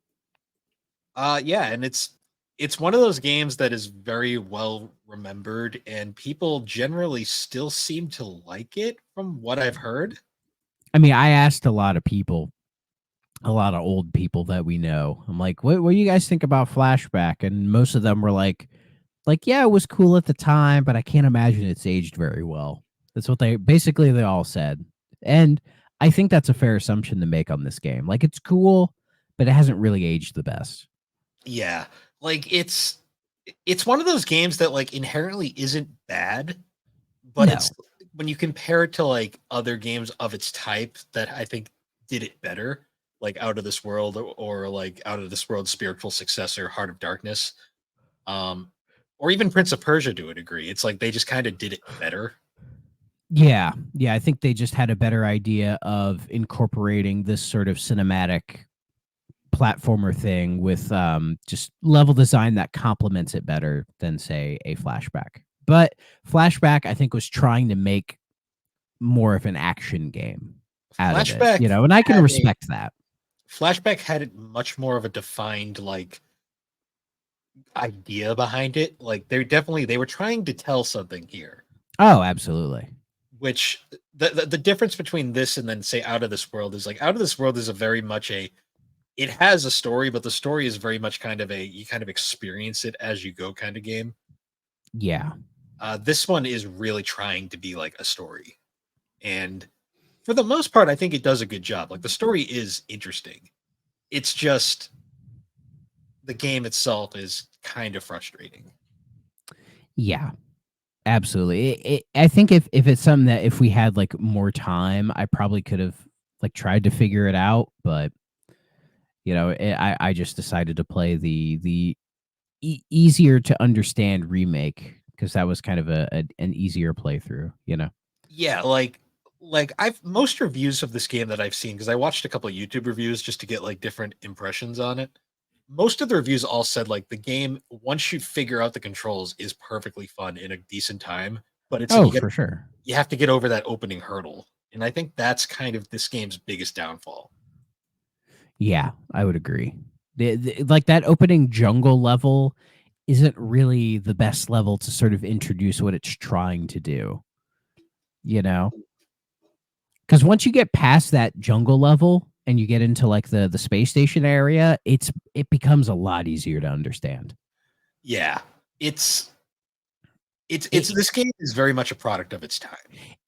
yeah, and it's one of those games that is very well remembered, and people generally still seem to like it from what I've heard. I mean, I asked a lot of people, a lot of old people that we know. I'm like, what do you guys think about Flashback? And most of them were like, yeah, it was cool at the time, but I can't imagine it's aged very well. That's what they all said. And I think that's a fair assumption to make on this game. Like it's cool, but it hasn't really aged the best. Yeah, like it's one of those games that like inherently isn't bad, but No. it's when you compare it to like other games of its type that I think did it better, like Out of This World or like Out of This World's spiritual successor, Heart of Darkness, um, or even Prince of Persia to a degree. It's like they just kind of did it better. Yeah. Yeah. I think they just had a better idea of incorporating this sort of cinematic platformer thing with just level design that complements it better than, say, a Flashback. But Flashback, I think, was trying to make more of an action game out of it, Flashback and I can had a respect that. Flashback had it much more of a defined like idea behind it. Like they were trying to tell something here, Oh, absolutely. which the difference between this and then say Out of This World is like Out of This World is a very much a it has a story, but the story is very much kind of a you kind of experience it as you go kind of game. Yeah. This one is really trying to be like a story, and for the most part, I think it does a good job. Like the story is interesting. It's just the game itself is kind of frustrating. Yeah. Absolutely. I think if it's something that if we had like more time, I probably could have like tried to figure it out, but I just decided to play the easier to understand remake because that was kind of an easier playthrough. Yeah, like I've most reviews of this game that I've seen because I watched a couple of YouTube reviews just to get like different impressions on it. Most of the reviews all said like the game once you figure out the controls is perfectly fun in a decent time, but it's Oh, for sure. you have to get over that opening hurdle. And I think that's kind of this game's biggest downfall. Yeah, I would agree. Like that opening jungle level isn't really the best level to sort of introduce what it's trying to do, you know? Because once you get past that jungle level and you get into like the space station area, it becomes a lot easier to understand. Yeah. It's it's It this game is very much a product of its time.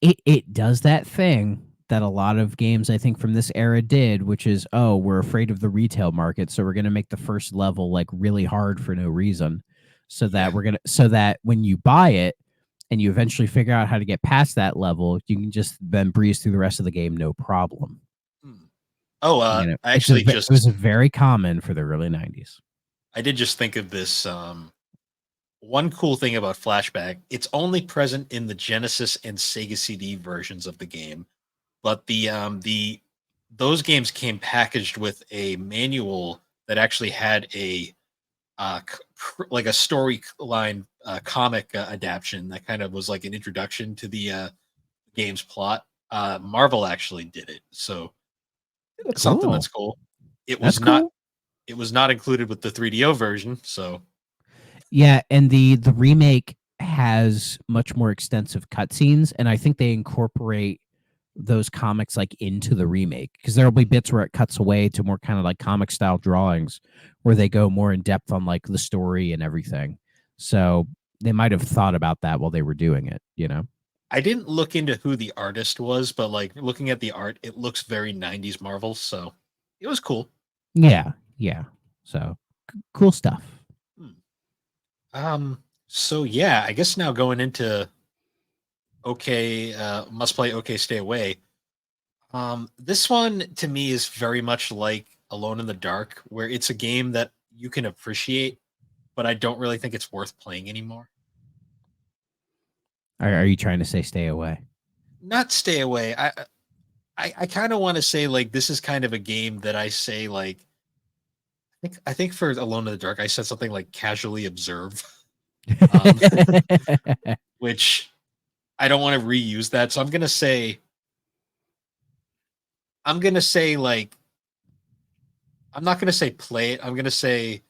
it does that thing that a lot of games I think from this era did, which is, oh, we're afraid of the retail market, so we're gonna make the first level like really hard for no reason. Yeah. So that when you buy it and you eventually figure out how to get past that level, you can just then breeze through the rest of the game no problem. Hmm. Oh, I actually It was very common for the early 90s. I did just think of this one cool thing about Flashback, it's only present in the Genesis and Sega CD versions of the game, but the those games came packaged with a manual that actually had a like a storyline comic adaptation that kind of was like an introduction to the game's plot. Marvel actually did it, so that's something Cool. that's cool. It That's was not cool. it was not included with the 3DO version, so Yeah, and the remake has much more extensive cutscenes, and I think they incorporate those comics like into the remake because there'll be bits where it cuts away to more kind of like comic style drawings where they go more in depth on like the story and everything. So they might have thought about that while they were doing it, you know? I didn't look into who the artist was, but like looking at the art, it looks very 90s Marvel, so it was cool. Yeah, yeah. So cool stuff. Hmm. So yeah, I guess now going into okay, must play okay, stay away. This one to me is very much like Alone in the Dark, where it's a game that you can appreciate, but I don't really think it's worth playing anymore. Are you trying to say stay away? Not stay away. I kind of want to say like this is kind of a game that I say like I think for Alone in the Dark I said something like casually observe, um, which I don't want to reuse that. So I'm gonna say like I'm not gonna say play it.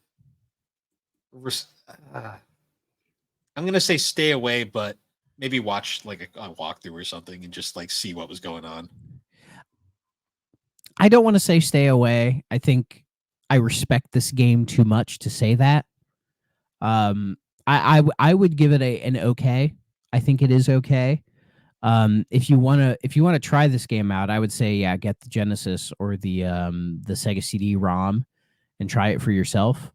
Res- uh, I'm gonna say stay away, but maybe watch like a walkthrough or something and just like see what was going on. I don't want to say stay away. I think I respect this game too much to say that. Um, I would give it an okay. I think it is okay. If you wanna try this game out, I would say yeah, get the Genesis or the Sega CD ROM and try it for yourself.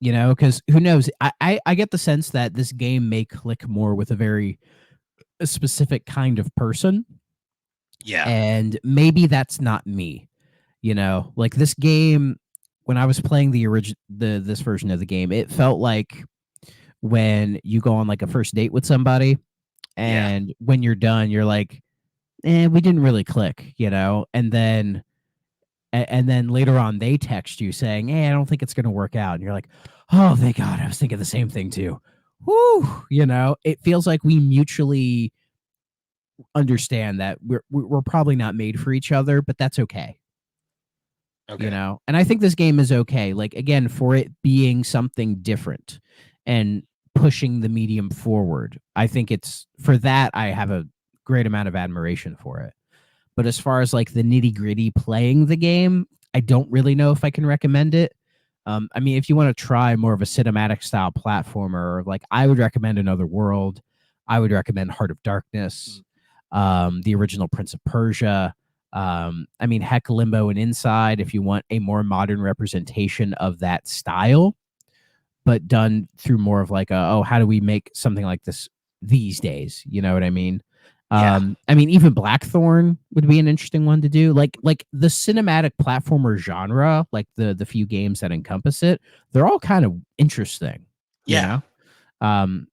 You know, because who knows? I get the sense that this game may click more with a very specific kind of person, Yeah, and maybe that's not me. You know, like this game when I was playing the this version of the game, it felt like when you go on like a first date with somebody yeah, and when you're done, you're like, we didn't really click, you know? And then later on they text you saying, hey, I don't think it's gonna work out. And you're like, oh thank God, I was thinking the same thing too. Whoo, you know, it feels like we mutually understand that we're probably not made for each other, but that's okay. You okay, know, and I think this game is okay, like again for it being something different and pushing the medium forward. I think it's for that I have a great amount of admiration for it. But as far as like the nitty gritty playing the game, I don't really know if I can recommend it. I mean, if you want to try more of a cinematic style platformer, like I would recommend Another World. I would recommend Heart of Darkness, mm, the original Prince of Persia. I mean, heck, Limbo and Inside, if you want a more modern representation of that style, but done through more of like oh, how do we make something like this these days? You know what I mean? yeah, I mean, even Blackthorn would be an interesting one to do. Like the cinematic platformer genre, like the few games that encompass it, they're all kind of interesting, you yeah. know? Um,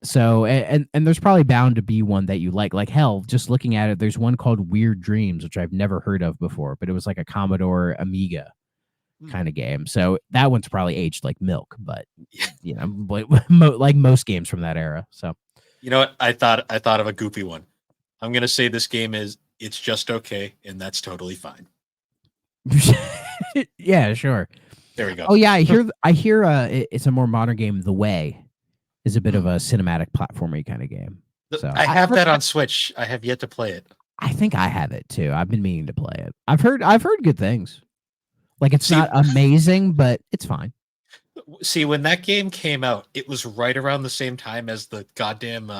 so and there's probably bound to be one that you like. Like hell, just looking at it, there's one called Weird Dreams, which I've never heard of before, but it was like a Commodore Amiga Hmm. kind of game. So that one's probably aged like milk, but Yeah. you know, like most games from that era. So You know what? I thought of a goofy one. I'm gonna say this game is it's just okay, and that's totally fine. yeah, sure. There we go. Oh yeah, I hear it's a more modern game. The Way is a bit of Hmm. a cinematic platformy kind of game. So I have that on Switch. I have yet to play it. I think I have it too. I've been meaning to play it. I've heard good things. Like it's See, not amazing, but it's fine. see, when that game came out, it was right around the same time as the goddamn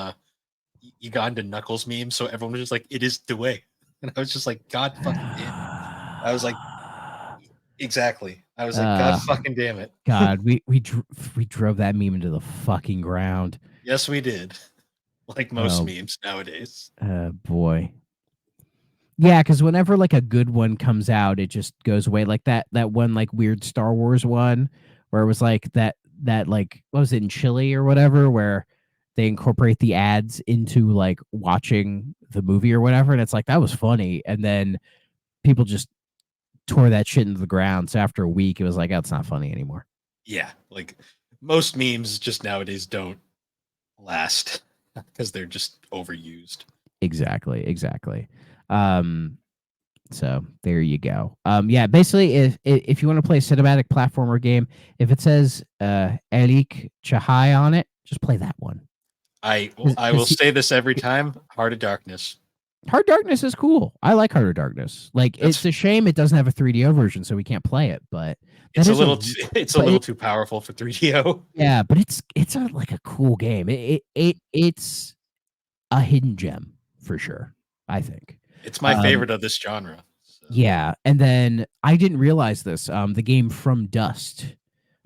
Uganda Knuckles meme. So everyone was just like, "It is the way," and I was just like, "God fucking damn it!" I was like, "Exactly." I was like, "God uh fucking damn it!" God, we drove that meme into the fucking ground. Yes, we did. Like most Oh, memes nowadays. boy. Yeah, because whenever like a good one comes out, it just goes away. Like that one like weird Star Wars one where it was like that like what was it in Chile or whatever where they incorporate the ads into like watching the movie or whatever, and it's like that was funny, and then people just tore that shit into the ground. So after a week, it was like, oh, it's not funny anymore. Yeah, like most memes just nowadays don't last because they're just overused. Exactly. Um, so there you go. Yeah, basically, if you want to play a cinematic platformer game, if it says Elik Chahai on it, just play that one. I will Because say this every time: Heart of Darkness. Hard Darkness is cool. I like Heart of Darkness. Like, it's That's a shame it doesn't have a 3DO version, so we can't play it. But that it's a is a little it's a but little too powerful for 3DO. yeah, but it's a like a cool game. It's a hidden gem for sure, I think. It's my Um, favorite of this genre. So, yeah, and then I didn't realize this. The game From Dust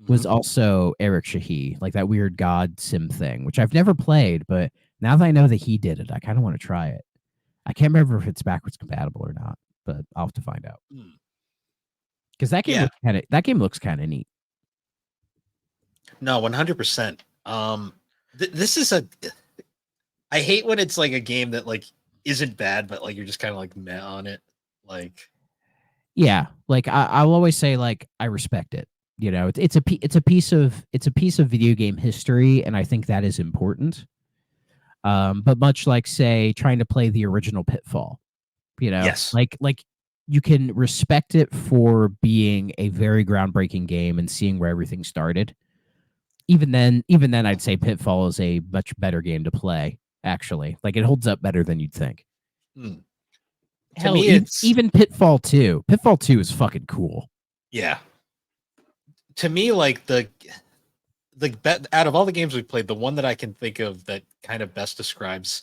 was mhm. also Eric Shahi, like that weird god sim thing, which I've never played, but now that I know that he did it, I kind of want to try it. I can't remember if it's backwards compatible or not, but I'll have to find out. Mm. Because Yeah, that game looks kind of neat. no, 100%. This is a. I hate when it's like a game that like isn't bad, but like you're just kind of like meh on it. Like, Yeah, like I'll always say like I respect it. You know, it's a piece of video game history, and I think that is important. But much like say trying to play the original Pitfall, you know, yes, like you can respect it for being a very groundbreaking game and seeing where everything started. Even then, I'd say Pitfall is a much better game to play. Actually, like it holds up better than you'd think. mm. To Hell, me, it's even Pitfall 2. Pitfall 2 is fucking cool. yeah. To me, like out of all the games we've played, the one that I can think of that kind of best describes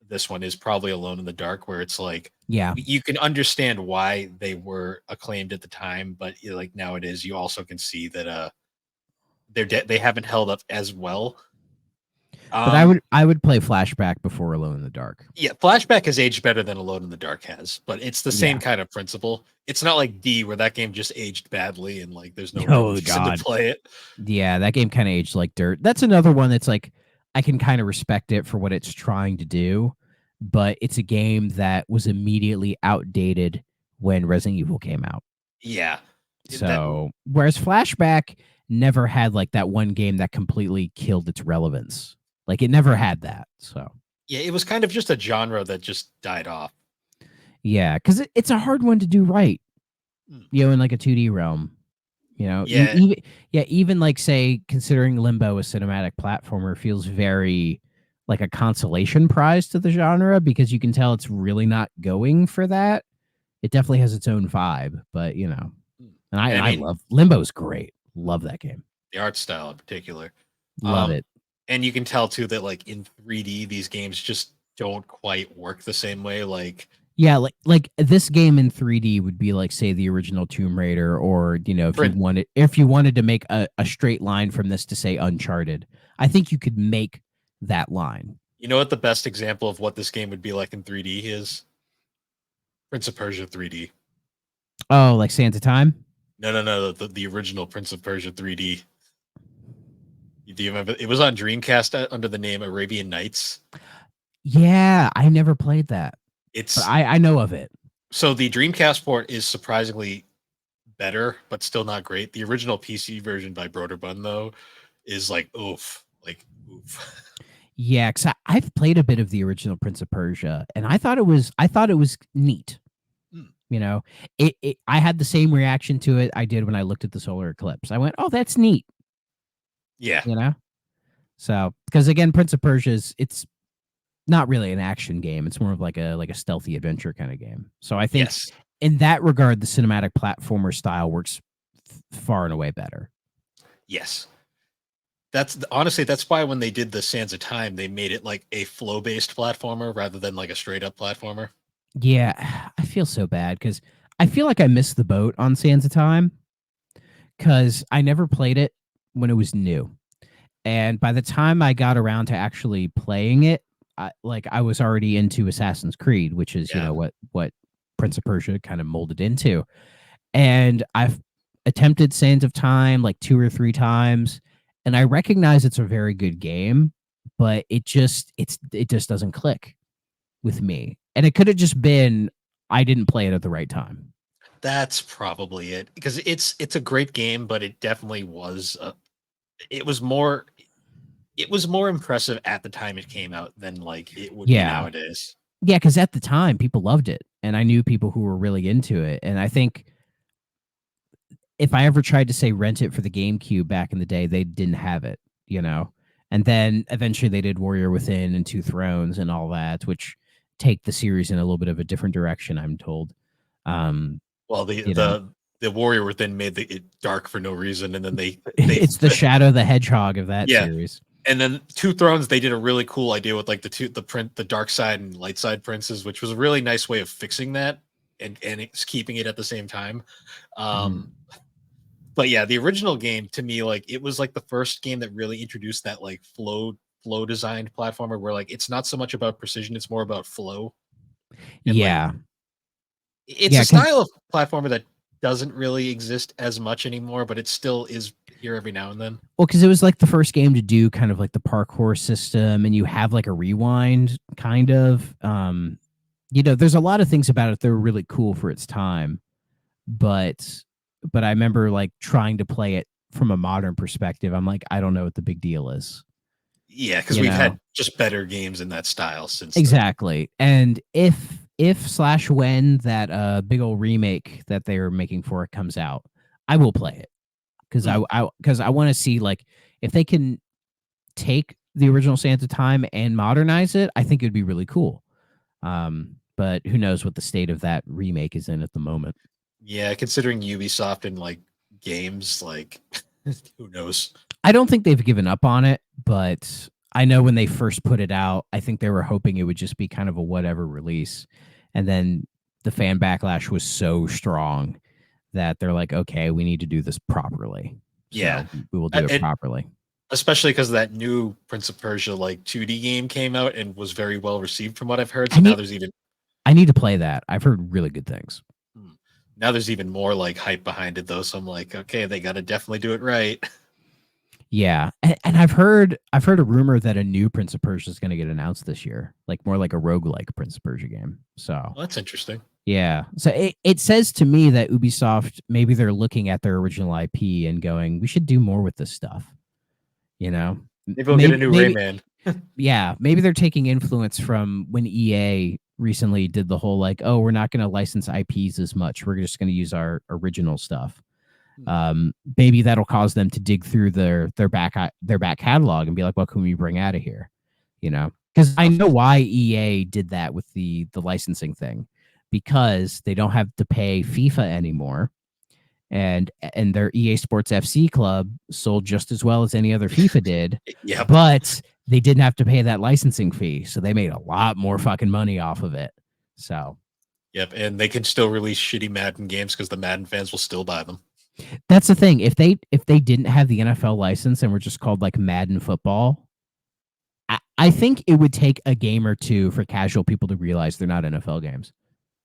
this one is probably Alone in the Dark, where it's like Yeah. you can understand why they were acclaimed at the time, but like nowadays, you also can see that they haven't held up as well. But Um, I would play Flashback before Alone in the Dark. yeah, Flashback has aged better than Alone in the Dark has, but it's the same Yeah. kind of principle. It's not like D where that game just aged badly and like there's no real Oh reason to god. play it. Yeah, that game kind of aged like dirt. That's another one that's like I can kind of respect it for what it's trying to do, but it's a game that was immediately outdated when Resident Evil came out. Yeah, that So, whereas Flashback never had like that one game that completely killed its relevance. Like it never had that. So, yeah, it was kind of just a genre that just died off. yeah, cuz it's a hard one to do right, Hmm. you know, in like a 2D realm. You know, Yeah, even like say considering Limbo a cinematic platformer feels very like a consolation prize to the genre because you can tell it's really not going for that. It definitely has its own vibe, but you know, hmm. and And I I mean love Limbo's great. Love that game. the art style in particular. Love Um, it. and you can tell too that like in 3D, these games just don't quite work the same way. Like, Yeah, like this game in 3D would be like say the original Tomb Raider, or you know, for if you wanted to make a straight line from this to say Uncharted, I think you could make that line. you know what the best example of what this game would be like in 3D is? Prince of Persia 3D. Oh, like Santa Time? No, the original Prince of Persia 3D. Do you remember? It was on Dreamcast under the name Arabian Nights. Yeah, I never played that, but It's I know of it. so the Dreamcast port is surprisingly better, but still not great. The original PC version by Broderbund though is like oof. Yeah, because I've played a bit of the original Prince of Persia, and I thought it was neat. Hmm. You know, I had the same reaction to it I did when I looked at the solar eclipse. I went, "Oh, that's neat," Yeah. you know. So, because again, Prince of Persia is it's not really an action game. It's more of like a stealthy adventure kind of game. So I think Yes. in that regard, the cinematic platformer style works far and away better. Yes. Honestly, that's why when they did the Sands of Time, they made it like a flow based platformer rather than like a straight up platformer. Yeah, I feel so bad because I feel like I missed the boat on Sands of Time because I never played it when it was new. And by the time I got around to actually playing it, I was already into Assassin's Creed, which is, you Yeah. know, what Prince of Persia kind of molded into. And I've attempted Sands of Time like two or three times, and I recognize it's a very good game, but it just doesn't click with me. And it could have just been I didn't play it at the right time. That's probably it, because it's a great game, but it definitely was. It was more. It was more impressive at the time it came out than like it would be Yeah. nowadays. Yeah, because at the time people loved it, and I knew people who were really into it. And I think if I ever tried to say rent it for the GameCube back in the day, they didn't have it, you know. And then eventually they did Warrior Within and Two Thrones and all that, which take the series in a little bit of a different direction, I'm told. Um, Well, the you know, the the Warrior Within made it dark for no reason, and then they it's the Shadow the Hedgehog of that yeah, series. and then Two Thrones, they did a really cool idea with like the dark side and light side princes, which was a really nice way of fixing that, and it's keeping it at the same time. Mhm. Um, but yeah, the original game to me, like it was like the first game that really introduced that like flow designed platformer where like it's not so much about precision, it's more about flow. And like Yeah, it's a yeah, because style of platformer that doesn't really exist as much anymore, but it still is here every now and then. well, because it was like the first game to do kind of like the parkour system, and you have like a rewind kind of. There's a lot of things about it that were really cool for its time, but I remember like trying to play it from a modern perspective. I'm like, I don't know what the big deal is. Yeah, because You we've know, had just better games in that style since then. exactly. And if slash when that big old remake that they're making for it comes out, I will play it because Mm. I want to see like if they can take the original Santa Time and modernize it. I think it'd be really cool. But who knows what the state of that remake is in at the moment. Yeah, considering Ubisoft and like games, like who knows? I don't think they've given up on it, but I know when they first put it out, I think they were hoping it would just be kind of a whatever release. And then the fan backlash was so strong that they're like, okay, we need to do this properly. Yeah, So we will do it and properly. especially because that new Prince of Persia like 2D game came out and was very well received from what I've heard. I So now need there's even I need to play that. I've heard really good things. hmm, now there's even more like hype behind it though. So I'm like, okay, they got to definitely do it right. Yeah. And I've heard a rumor that a new Prince of Persia is going to get announced this year, like more like a roguelike Prince of Persia game. So Well, that's interesting. yeah. So it says to me that Ubisoft, maybe they're looking at their original IP and going, we should do more with this stuff. You know, Maybe we'll get a new maybe, Rayman. yeah, maybe they're taking influence from when EA recently did the whole like, oh, we're not going to license IPs as much. We're just going to use our original stuff. Hmm. Maybe that'll cause them to dig through their back catalog and be like, what can we bring out of here? You know, because I know why EA did that with the licensing thing, because they don't have to pay FIFA anymore, and their EA Sports FC club sold just as well as any other FIFA did, Yep. but they didn't have to pay that licensing fee, so they made a lot more fucking money off of it. So Yep. And they can still release shitty Madden games because the Madden fans will still buy them. that's the thing. If they didn't have the NFL license and were just called like Madden Football, I think it would take a game or two for casual people to realize they're not NFL games.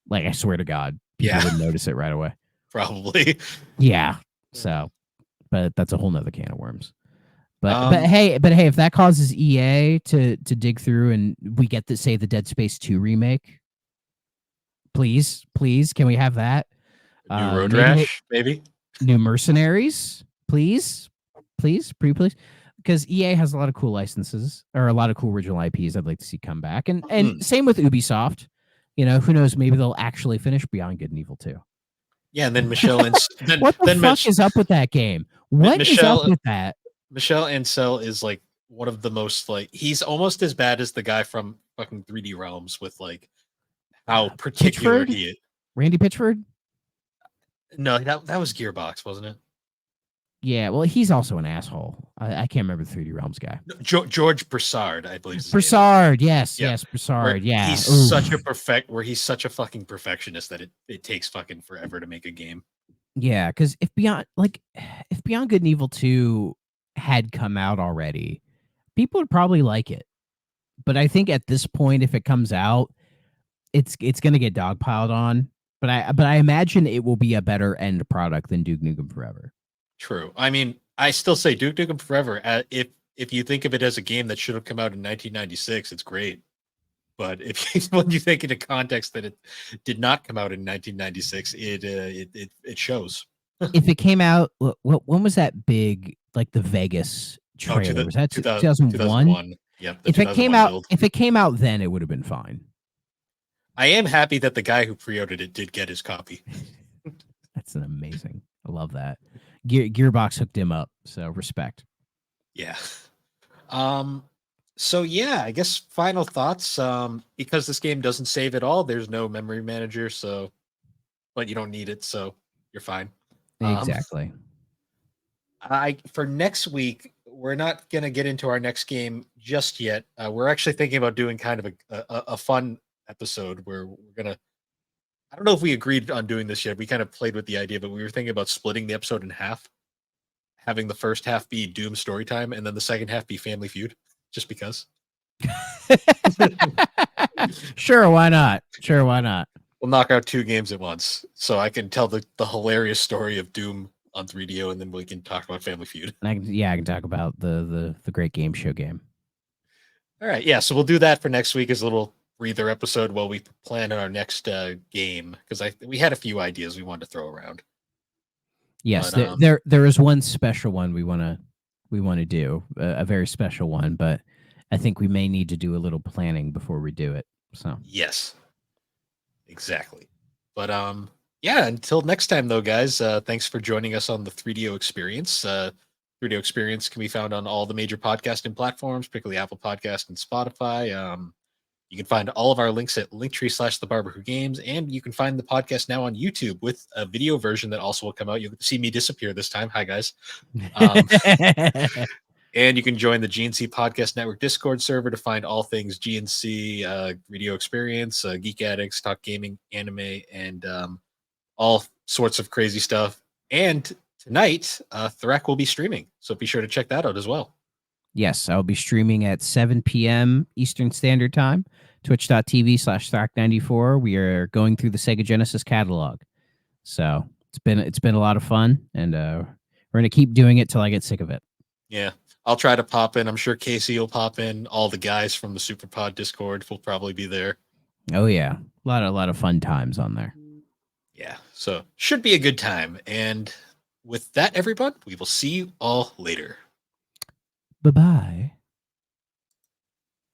Like I swear to God, people Yeah, would notice it right away. probably. Yeah. So, but that's a whole nother can of worms. But Um, if that causes EA to dig through and we get to say the Dead Space 2 remake, please, can we have that? New Road Maybe Rash, maybe. new Mercenaries, please, pretty please, because EA has a lot of cool licenses or a lot of cool original IPs I'd like to see come back, and Hmm. same with Ubisoft. Who knows? Maybe they'll actually finish Beyond Good and Evil too. Yeah, and then Michelle and What the fuck is up with that game? What is up Michelle with that? Michelle Ancel is like one of the most like he's almost as bad as the guy from fucking 3D Realms with like how particular Pitchford, he is. Randy Pitchford. No, that was Gearbox, wasn't it? Yeah, well, he's also an asshole. I can't remember the 3D Realms guy. No, George Broussard, I believe is his name. Broussard, yes, Yeah, yes, where Broussard, yeah. he's such a Oof. fucking perfectionist that it takes fucking forever to make a game. Yeah, because if Beyond Good and Evil 2 had come out already, people would probably like it. But I think at this point, if it comes out, it's gonna get dogpiled on. But I imagine it will be a better end product than Duke Nukem Forever. True. I mean, I still say Duke Nukem Forever. If you think of it as a game that should have come out in 1996, it's great. But if when you think in a context that it did not come out in 1996, it shows. If it came out, when was that big, like the Vegas Oh, to trailer? the Was that 2001? 2001. Yep, the If it came 2001 out, build. if it came out then, it would have been fine. I am happy that the guy who pre-ordered it did get his copy. That's an amazing. I love that. Gearbox hooked him up, so respect. Yeah. So yeah, I guess final thoughts. Because this game doesn't save at all, there's no memory manager, so but you don't need it, so you're fine. Um, Exactly. for next week, we're not gonna get into our next game just yet. We're actually thinking about doing kind of a fun episode where we're gonna. I don't know if we agreed on doing this yet. We kind of played with the idea, but we were thinking about splitting the episode in half, having the first half be Doom story time, and then the second half be Family Feud, just because. Sure, why not? Sure, why not? We'll knock out 2 games at once, so I can tell the hilarious story of Doom on 3DO, and then we can talk about Family Feud. And I can talk about the great game show game. All right, yeah. So we'll do that for next week as a little breather episode while we plan on our next game, because we had a few ideas we wanted to throw around. Yes, But, there is one special one we want to do, a very special one, but I think we may need to do a little planning before we do it. So yes, exactly. But yeah. Until next time, though, guys. Thanks for joining us on the 3DO Experience. 3DO Experience can be found on all the major podcasting platforms, particularly Apple Podcast and Spotify. You can find all of our links at linktree/the Barber Who Games, and you can find the podcast now on YouTube with a video version that also will come out. You'll see me disappear this time. Hi, guys. And you can join the GNC Podcast Network Discord server to find all things GNC, Video Experience, Geek Addicts, Talk Gaming, Anime, and all sorts of crazy stuff. And tonight, Thrak will be streaming, so be sure to check that out as well. Yes, I'll be streaming at 7 p.m. Eastern Standard Time, twitch.tv/Thrak94. We are going through the Sega Genesis catalog. So it's been a lot of fun, and we're gonna keep doing it till I get sick of it. Yeah. I'll try to pop in. I'm sure Casey will pop in. All the guys from the SuperPod Discord will probably be there. Oh yeah. A lot of fun times on there. Yeah. So should be a good time. And with that, everyone, we will see you all later. Bye-bye.